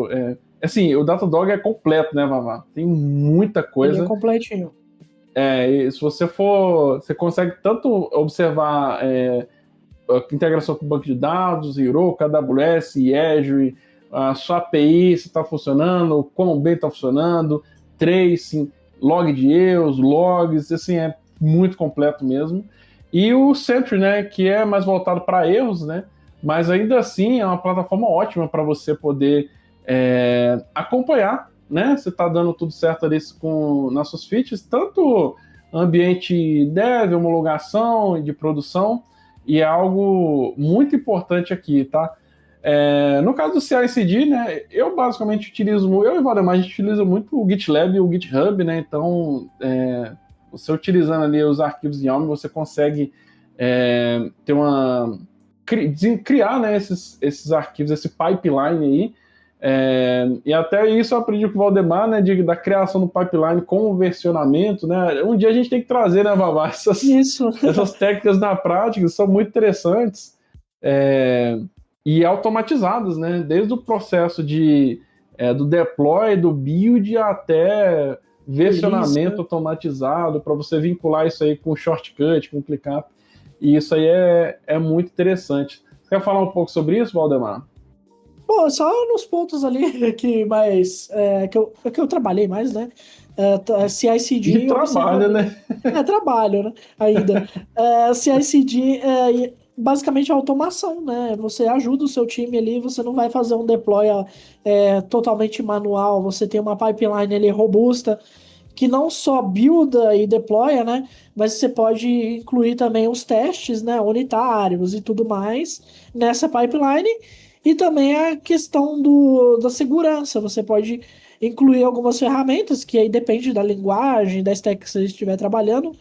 assim, o Datadog é completo, né, Vavá? Tem muita coisa. Ele é completinho. E se você você consegue tanto observar a integração com o banco de dados, Heroku, AWS, Azure, a sua API, se está funcionando, quão bem está funcionando, tracing, log de erros, logs, assim, é muito completo mesmo. E o Sentry, né, que é mais voltado para erros, né? mas ainda assim é uma plataforma ótima para você poder acompanhar, né? Você está dando tudo certo ali nas suas features, tanto ambiente dev, homologação de produção, e é algo muito importante aqui, tá? No caso do CI/CD, né, eu basicamente utilizo, eu e o Valdemar, a gente utiliza muito o GitLab e o GitHub, né, então você utilizando ali os arquivos YAML, você consegue ter criar, né, esses arquivos, esse pipeline aí, e até isso eu aprendi com o Valdemar, né, da criação do pipeline com o versionamento, né, um dia a gente tem que trazer, né, Vavá, essas técnicas na prática, são muito interessantes, e automatizadas, né, desde o processo do deploy, do build, até versionamento automatizado, para você vincular isso aí com shortcut, com ClickUp, e isso aí é muito interessante. Você quer falar um pouco sobre isso, Valdemar? Bom, só nos pontos ali que mais que eu trabalhei mais, né? CI/CD e trabalho, né? Trabalho, né? Ainda. CI/CD basicamente é automação, né? Você ajuda o seu time ali, você não vai fazer um deploy totalmente manual, você tem uma pipeline ali robusta que não só builda e deploya, né? Mas você pode incluir também os testes, né? Unitários e tudo mais nessa pipeline. E também a questão da segurança. Você pode incluir algumas ferramentas, que aí depende da linguagem, da stack que você estiver trabalhando,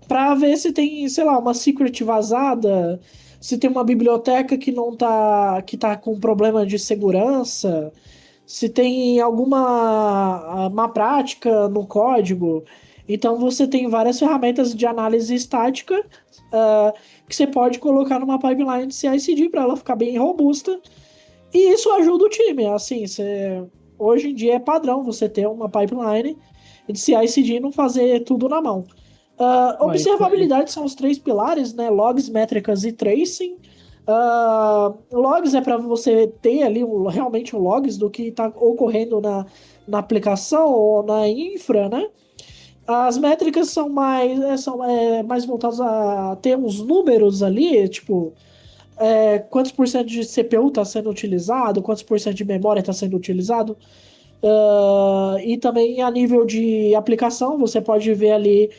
para ver se tem, sei lá, uma secret vazada, se tem uma biblioteca que tá com problema de segurança, se tem alguma má prática no código. Então você tem várias ferramentas de análise estática que você pode colocar numa pipeline de CI/CD para ela ficar bem robusta. E isso ajuda o time. Assim, hoje em dia é padrão você ter uma pipeline de CI/CD e não fazer tudo na mão. Observabilidade são os 3 pilares, né? Logs, métricas e tracing. Logs é para você ter ali realmente logs do que está ocorrendo na aplicação ou na infra, né? As métricas são mais voltadas a ter uns números ali, tipo, quantos por cento de CPU está sendo utilizado, quantos por cento de memória está sendo utilizado. E também a nível de aplicação, você pode ver ali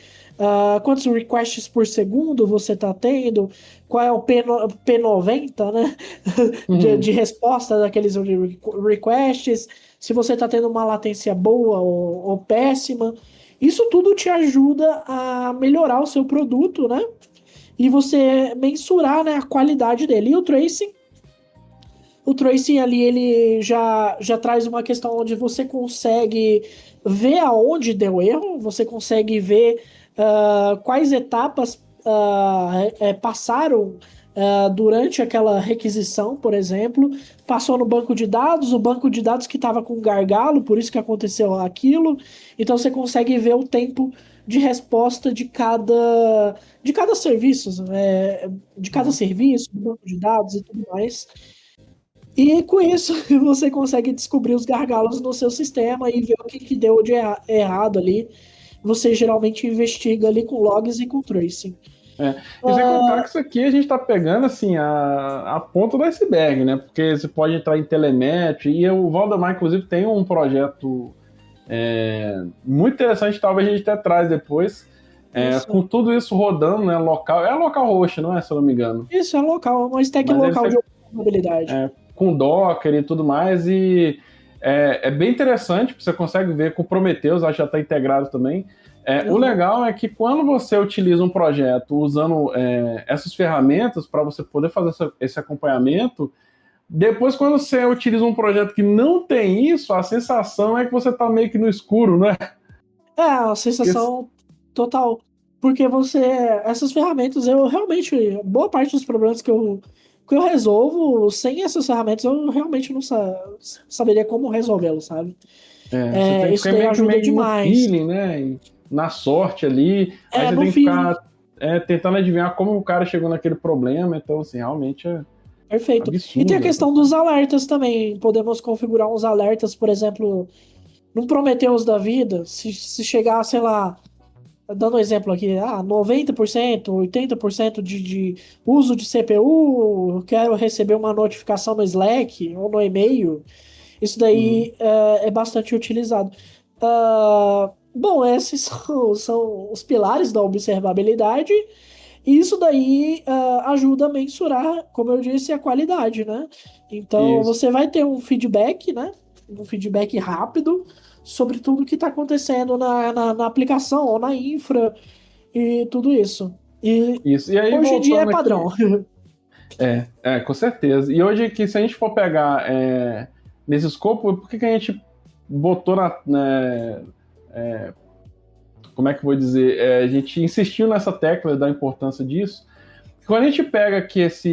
quantos requests por segundo você está tendo, qual é o P90, né? de resposta daqueles requests, se você está tendo uma latência boa ou péssima. Isso tudo te ajuda a melhorar o seu produto, né? E você mensurar, né, a qualidade dele. E o tracing ali, ele já traz uma questão onde você consegue ver aonde deu erro, você consegue ver quais etapas passaram durante aquela requisição, por exemplo. Passou no banco de dados, o banco de dados que estava com gargalo, por isso que aconteceu aquilo. Então você consegue ver o tempo de resposta de cada serviço, de cada serviço, do banco de dados e tudo mais. E com isso você consegue descobrir os gargalos no seu sistema e ver o que deu de errado ali. Você geralmente investiga ali com logs e com tracing. E sem contar que isso aqui a gente está pegando assim a ponta do iceberg, né? Porque você pode entrar em telemetria, e o Valdemar, inclusive, tem um projeto muito interessante, talvez a gente até traz depois, com tudo isso rodando, né? Local, localhost, não é? Se eu não me engano. Isso, é local, uma stack local de mobilidade. Com Docker e tudo mais, e é bem interessante, porque você consegue ver com o Prometheus, acho que já está integrado também. O legal é que quando você utiliza um projeto usando essas ferramentas para você poder fazer esse acompanhamento, depois quando você utiliza um projeto que não tem isso, a sensação é que você está meio que no escuro, né? A sensação total. Porque essas ferramentas, eu realmente, boa parte dos problemas que eu resolvo, sem essas ferramentas, eu realmente não saberia como resolvê-los, sabe? Isso daí ajuda demais. No feeling, né? Na sorte ali, aí você tem que ficar tentando adivinhar como o cara chegou naquele problema, então assim, realmente perfeito. Absurdo, e tem a questão dos alertas também, podemos configurar uns alertas, por exemplo, num Prometheus da vida, se chegar, sei lá, dando um exemplo aqui, 90%, 80% de uso de CPU, eu quero receber uma notificação no Slack ou no e-mail. Isso Uhum. daí é bastante utilizado. Bom, esses são os pilares da observabilidade, e isso daí ajuda a mensurar, como eu disse, a qualidade, né? Então, Isso. você vai ter um feedback, né? Um feedback rápido sobre tudo que está acontecendo na aplicação ou na infra e tudo isso. E Isso. E aí, hoje em dia é voltando padrão. aqui, com certeza. E hoje aqui, se a gente for pegar nesse escopo, por que que a gente botou como é que eu vou dizer? A gente insistiu nessa tecla da importância disso. Quando a gente pega aqui essa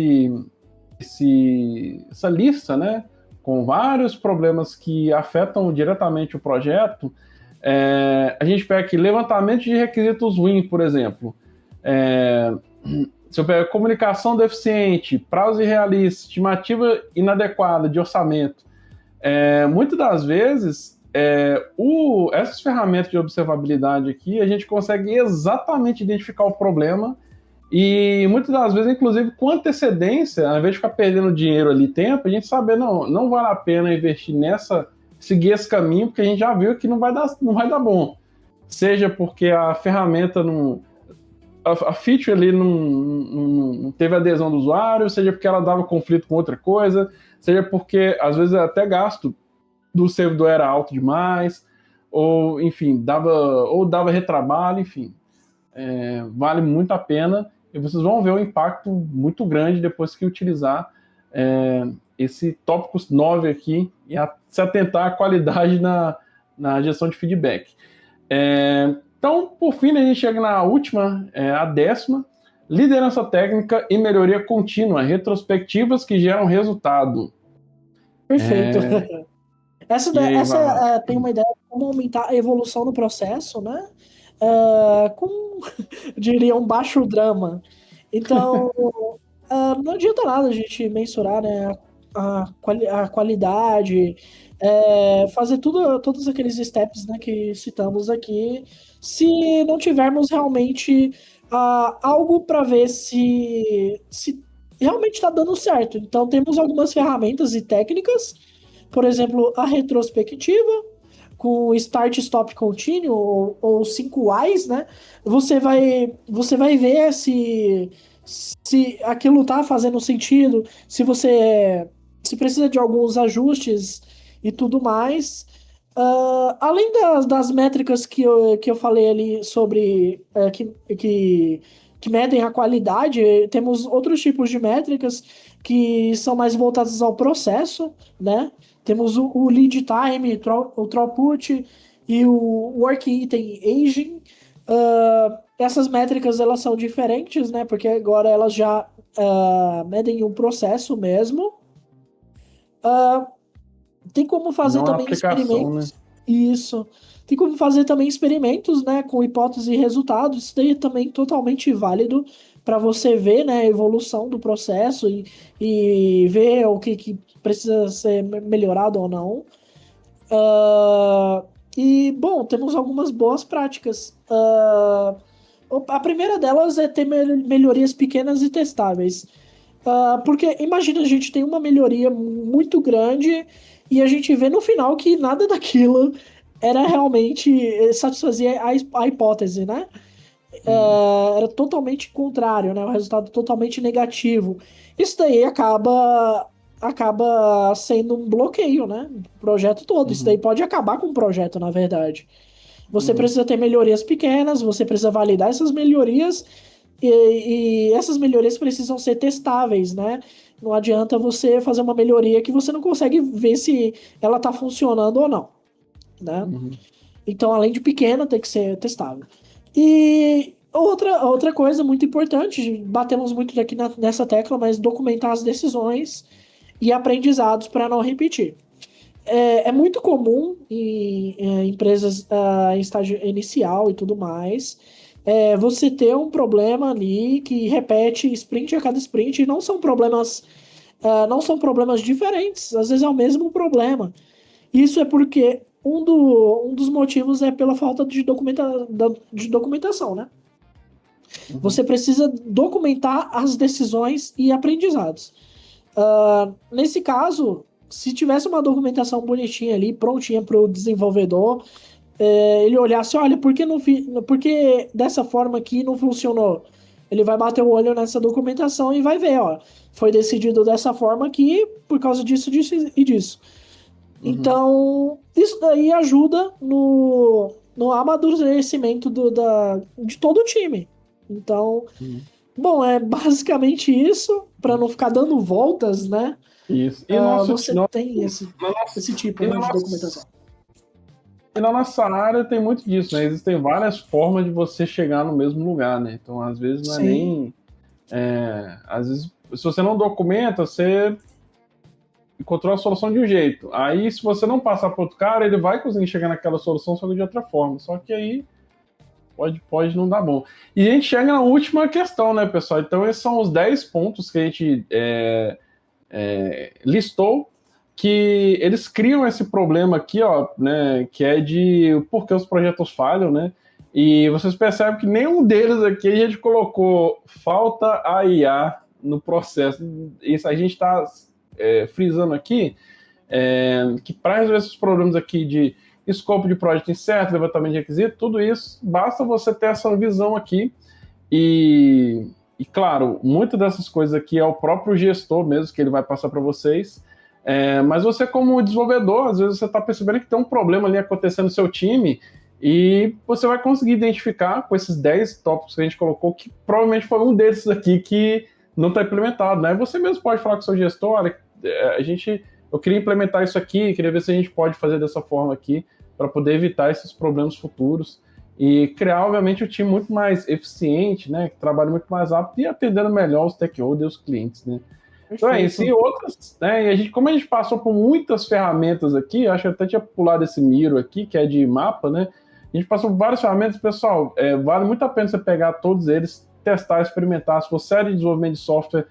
lista, né, com vários problemas que afetam diretamente o projeto, a gente pega aqui levantamento de requisitos ruim, por exemplo. Se eu pegar comunicação deficiente, prazo irrealista, estimativa inadequada de orçamento, muitas das vezes essas ferramentas de observabilidade aqui a gente consegue exatamente identificar o problema e muitas das vezes, inclusive, com antecedência, ao invés de ficar perdendo dinheiro ali, tempo, a gente saber, não vale a pena investir seguir esse caminho, porque a gente já viu que não vai dar bom. Seja porque a ferramenta a feature ali não teve adesão do usuário, seja porque ela dava conflito com outra coisa, seja porque, às vezes, até gasto do servidor era alto demais, ou, enfim, dava retrabalho, enfim. Vale muito a pena e vocês vão ver um impacto muito grande depois que utilizar esse tópico 9 aqui e se atentar à qualidade na gestão de feedback. Então, por fim, a gente chega na última, a 10ª, liderança técnica e melhoria contínua, retrospectivas que geram resultado. Perfeito. Essa, E aí, essa vai lá. tem uma ideia de como aumentar a evolução no processo, né? Com, eu diria, um baixo drama. Então, não adianta nada a gente mensurar, né, a qualidade, fazer todos aqueles steps, né, que citamos aqui, se não tivermos realmente algo para ver se realmente está dando certo. Então, temos algumas ferramentas e técnicas, por exemplo, a retrospectiva, com Start, Stop, Continue, ou 5 Whys, né? Você vai ver se aquilo tá fazendo sentido, se precisa de alguns ajustes e tudo mais. Além das métricas que eu falei ali sobre que medem a qualidade, temos outros tipos de métricas que são mais voltadas ao processo, né? Temos o lead time, o throughput e o work item aging. Essas métricas elas são diferentes, né? Porque agora elas já medem um processo mesmo. Tem como fazer Não a também aplicação, né? experimentos. Isso. Tem como fazer também experimentos, né? Com hipótese e resultados. Isso daí é também totalmente válido para você ver, né, a evolução do processo e ver o que precisa ser melhorado ou não. Bom, temos algumas boas práticas. A primeira delas é ter melhorias pequenas e testáveis. Porque imagina, a gente tem uma melhoria muito grande e a gente vê no final que nada daquilo era realmente satisfazia a hipótese, né? Uhum. Era totalmente contrário, né? O resultado totalmente negativo. Isso daí acaba sendo um bloqueio, né? O projeto todo. Isso daí Uhum. pode acabar com o projeto, na verdade. Você Uhum. precisa ter melhorias pequenas, você precisa validar essas melhorias e essas melhorias precisam ser testáveis, né? Não adianta você fazer uma melhoria que você não consegue ver se ela está funcionando ou não, né? Uhum. Então, além de pequena, tem que ser testável. E outra coisa muito importante, batemos muito aqui nessa tecla, mas documentar as decisões e aprendizados para não repetir. É muito comum em empresas em estágio inicial e tudo mais, você ter um problema ali que repete sprint a cada sprint, e não são problemas diferentes, às vezes é o mesmo problema. Isso é porque um dos motivos é pela falta de documentação, né? Você precisa documentar as decisões e aprendizados. Nesse caso, se tivesse uma documentação bonitinha ali, prontinha para o desenvolvedor, ele olhasse, olha, por que dessa forma aqui não funcionou? Ele vai bater o olho nessa documentação e vai ver, ó, foi decidido dessa forma aqui por causa disso, disso e disso. Então, isso daí ajuda no amadurecimento de todo o time. Então, bom, é basicamente isso, para não ficar dando voltas, né? Isso. E você tem esse tipo, né, de documentação. E na nossa área tem muito disso, né? Existem várias formas de você chegar no mesmo lugar, né? Então, às vezes, não é nem... às vezes, se você não documenta, você encontrou a solução de um jeito. Aí, se você não passar para outro cara, ele vai conseguir chegar naquela solução, só que de outra forma. Só que aí pode não dar bom. E a gente chega na última questão, né, pessoal? Então, esses são os 10 pontos que a gente listou, que eles criam esse problema aqui, ó, né, que é de por que os projetos falham, né? E vocês percebem que nenhum deles aqui a gente colocou falta a IA no processo. Isso a gente está frisando aqui, que para resolver esses problemas aqui de escopo de projeto incerto, levantamento de requisito, tudo isso, basta você ter essa visão aqui e claro, muitas dessas coisas aqui é o próprio gestor mesmo que ele vai passar para vocês, mas você como desenvolvedor, às vezes você está percebendo que tem um problema ali acontecendo no seu time e você vai conseguir identificar com esses 10 tópicos que a gente colocou que provavelmente foi um desses aqui que não está implementado, né? Você mesmo pode falar com o seu gestor, olha, eu queria implementar isso aqui, queria ver se a gente pode fazer dessa forma aqui para poder evitar esses problemas futuros e criar, obviamente, um time muito mais eficiente, né? Que trabalhe muito mais rápido e atendendo melhor os stakeholders e os clientes, né? Então é isso. E outras, né? E como a gente passou por muitas ferramentas aqui, acho que eu até tinha pulado esse Miro aqui, que é de mapa, né? A gente passou por várias ferramentas, pessoal, vale muito a pena você pegar todos eles, testar, experimentar. Se você é de desenvolvimento de software,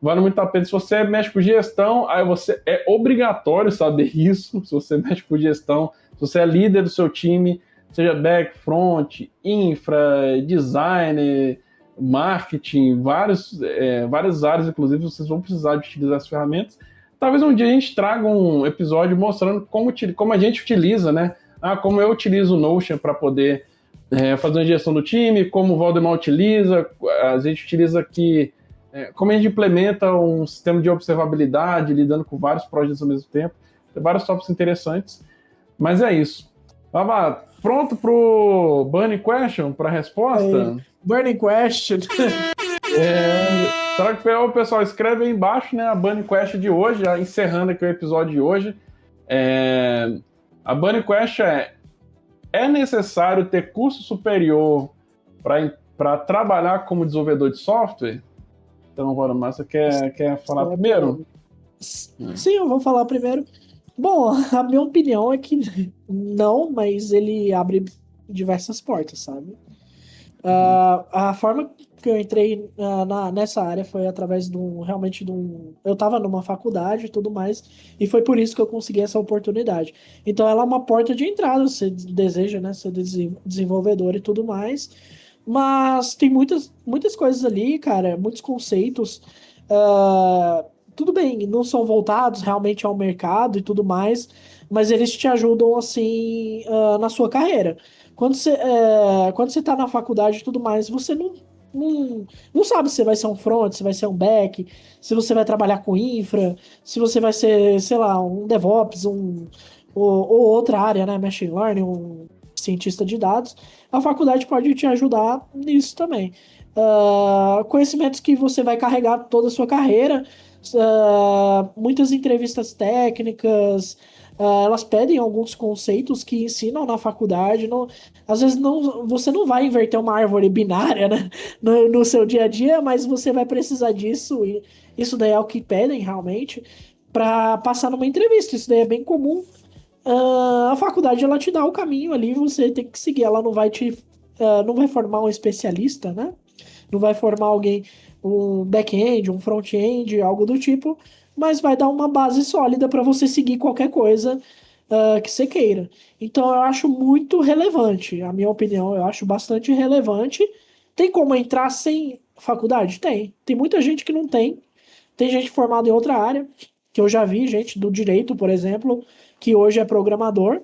vale muito a pena. Se você mexe com gestão, aí é obrigatório saber isso. Se você mexe com gestão, se você é líder do seu time, seja back, front, infra, design, marketing, várias áreas, inclusive, vocês vão precisar de utilizar as ferramentas. Talvez um dia a gente traga um episódio mostrando como a gente utiliza, né? Como eu utilizo o Notion para poder fazer uma gestão do time, como o Valdemar utiliza, a gente utiliza aqui como a gente implementa um sistema de observabilidade, lidando com vários projetos ao mesmo tempo. Tem vários tópicos interessantes, mas é isso. Vamos pronto para o Burning Question, para a resposta? Burning Question. Será que o pessoal escreve aí embaixo, né, a Burning Question de hoje, já encerrando aqui o episódio de hoje. A Burning Question é necessário ter curso superior para trabalhar como desenvolvedor de software? Então, Valdemar, você quer falar primeiro? Sim, eu vou falar primeiro. Bom, a minha opinião é que não, mas ele abre diversas portas, sabe? A forma que eu entrei nessa área foi através eu estava numa faculdade e tudo mais, e foi por isso que eu consegui essa oportunidade. Então ela é uma porta de entrada, você deseja, né, ser desenvolvedor e tudo mais, mas tem muitas coisas ali, cara, muitos conceitos, tudo bem, não são voltados realmente ao mercado e tudo mais, mas eles te ajudam, assim, na sua carreira. Quando você tá na faculdade e tudo mais, você não sabe se vai ser um front, se vai ser um back, se você vai trabalhar com infra, se você vai ser, sei lá, um DevOps, ou outra área, né, machine learning, um cientista de dados. A faculdade pode te ajudar nisso também. Conhecimentos que você vai carregar toda a sua carreira, muitas entrevistas técnicas, elas pedem alguns conceitos que ensinam na faculdade. Às vezes você não vai inverter uma árvore binária, né, no seu dia a dia, mas você vai precisar disso, e isso daí é o que pedem realmente para passar numa entrevista. Isso daí é bem comum. A faculdade ela te dá o caminho ali, você tem que seguir. Ela não vai formar um especialista, né? Não vai formar alguém, um back-end, um front-end, algo do tipo, mas vai dar uma base sólida para você seguir qualquer coisa que você queira. Então eu acho muito relevante, a minha opinião, eu acho bastante relevante. Tem como entrar sem faculdade? Tem. Tem muita gente que não tem. Tem gente formada em outra área, que eu já vi, gente do direito, por exemplo, que hoje é programador.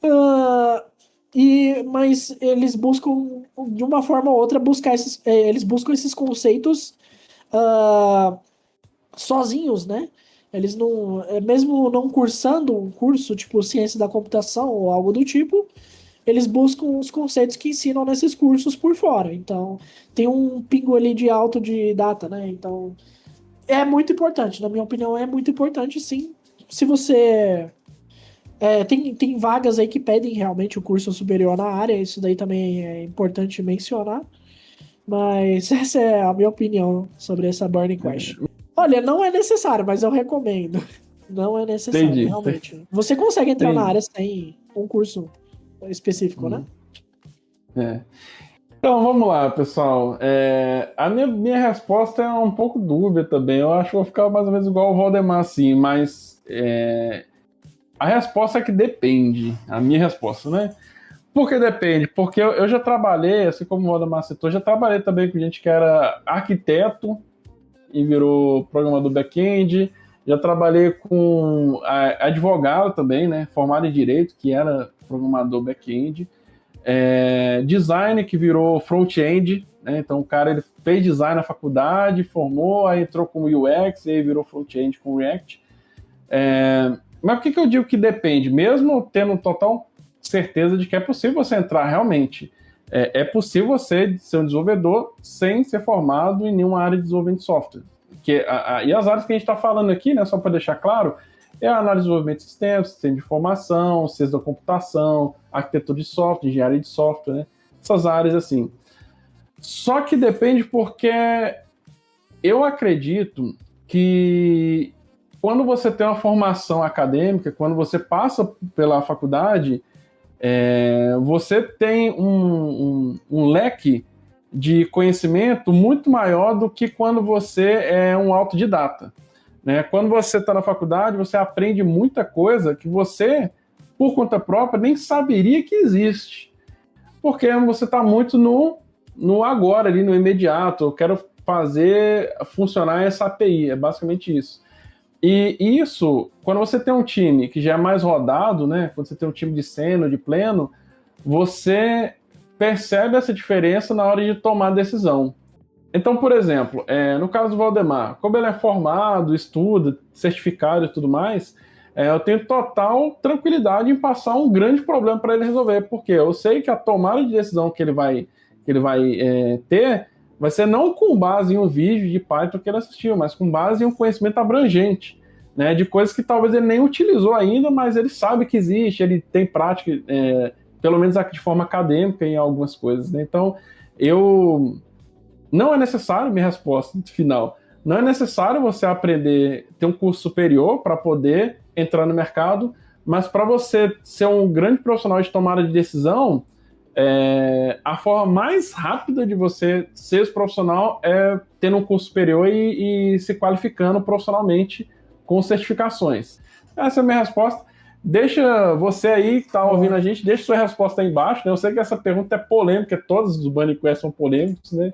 Ah, mas eles buscam, de uma forma ou outra, eles buscam esses conceitos ah, sozinhos, né? Eles não, mesmo não cursando um curso tipo ciência da computação ou algo do tipo, eles buscam os conceitos que ensinam nesses cursos por fora. Então, tem um pingo ali de autodidata, né? Então, é muito importante, na minha opinião, é muito importante, sim. Se você tem vagas aí que pedem realmente o curso superior na área, isso daí também é importante mencionar. Mas essa é a minha opinião sobre essa Burning Question. Olha, não é necessário, mas eu recomendo. Não é necessário, Entendi. realmente. Você consegue entrar na Entendi. área sem um curso específico, né? É. Então, vamos lá, pessoal. A minha resposta é um pouco dúbia também. Eu acho que vou ficar mais ou menos igual o Valdemar, assim, mas a resposta é que depende. A minha resposta, né? Por que depende? Porque eu já trabalhei, assim como o Valdemar citou, já trabalhei também com gente que era arquiteto e virou programador back-end. Já trabalhei com advogado também, né? Formado em direito, que era programador back-end. Design, que virou front-end, né? Então o cara ele fez design na faculdade, formou, aí entrou como UX, e aí virou front-end com React. Mas por que eu digo que depende? Mesmo tendo total certeza de que é possível você entrar realmente, é possível você ser um desenvolvedor sem ser formado em nenhuma área de desenvolvimento de software. E as áreas que a gente está falando aqui, né, só para deixar claro, é a análise de desenvolvimento de sistemas, sistema de informação, ciência da computação, arquitetura de software, engenharia de software, né? Essas áreas assim. Só que depende porque eu acredito que quando você tem uma formação acadêmica, quando você passa pela faculdade, você tem um leque de conhecimento muito maior do que quando você é um autodidata. Né? Quando você está na faculdade, você aprende muita coisa que você, por conta própria, nem saberia que existe. Porque você está muito no agora, ali no imediato. Eu quero fazer funcionar essa API, é basicamente isso. E isso, quando você tem um time que já é mais rodado, né? Quando você tem um time de sênior, de pleno, você percebe essa diferença na hora de tomar decisão. Então, por exemplo, no caso do Valdemar, como ele é formado, estuda, certificado e tudo mais, eu tenho total tranquilidade em passar um grande problema para ele resolver, porque eu sei que a tomada de decisão que ele vai ter vai ser não com base em um vídeo de Python que ele assistiu, mas com base em um conhecimento abrangente, né, de coisas que talvez ele nem utilizou ainda, mas ele sabe que existe, ele tem prática, pelo menos de forma acadêmica em algumas coisas. Né? Então, não é necessário, minha resposta final, não é necessário você aprender, ter um curso superior para poder entrar no mercado, mas para você ser um grande profissional de tomada de decisão, a forma mais rápida de você ser esse profissional é tendo um curso superior e se qualificando profissionalmente com certificações. Essa é a minha resposta. Deixa você aí que está ouvindo a gente, deixa sua resposta aí embaixo. Né? Eu sei que essa pergunta é polêmica, todos os Burning Questions são polêmicos, né?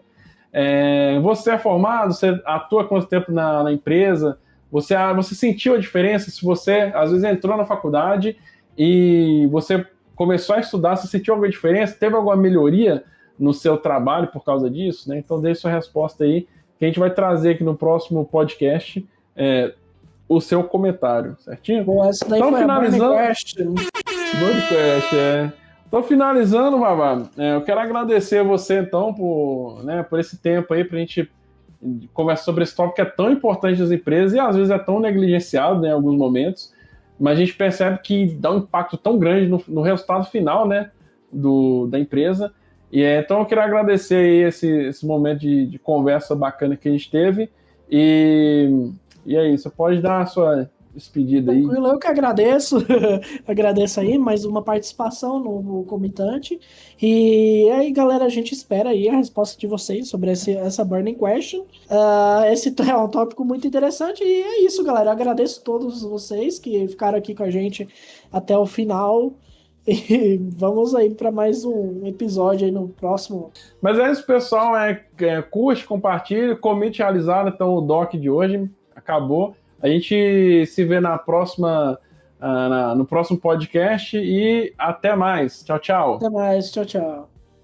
Você é formado, você atua quanto tempo na empresa, você sentiu a diferença se você, às vezes, entrou na faculdade e você começou a estudar, você sentiu alguma diferença, teve alguma melhoria no seu trabalho por causa disso? Né? Então, deixe sua resposta aí, que a gente vai trazer aqui no próximo podcast o seu comentário, certinho? Bom, essa daí então, foi finalizando... a Burning Question. Então, finalizando, Vavá, eu quero agradecer a você, então, por esse tempo aí, para a gente conversar sobre esse tópico que é tão importante das empresas e às vezes é tão negligenciado, né, em alguns momentos, mas a gente percebe que dá um impacto tão grande no resultado final, né, da empresa. Então, eu quero agradecer aí esse momento de conversa bacana que a gente teve. E aí, você pode dar a sua despedida aí. Tranquilo, eu que agradeço. Agradeço aí mais uma participação no Comitante. E aí, galera, a gente espera aí a resposta de vocês sobre essa Burning Question. Esse é um tópico muito interessante. E é isso, galera. Eu agradeço a todos vocês que ficaram aqui com a gente até o final. E vamos aí para mais um episódio aí no próximo. Mas é isso, pessoal. Curte, compartilhe, comente realizado. Então, o doc de hoje acabou. A gente se vê no próximo podcast e até mais. Tchau, tchau. Até mais. Tchau, tchau.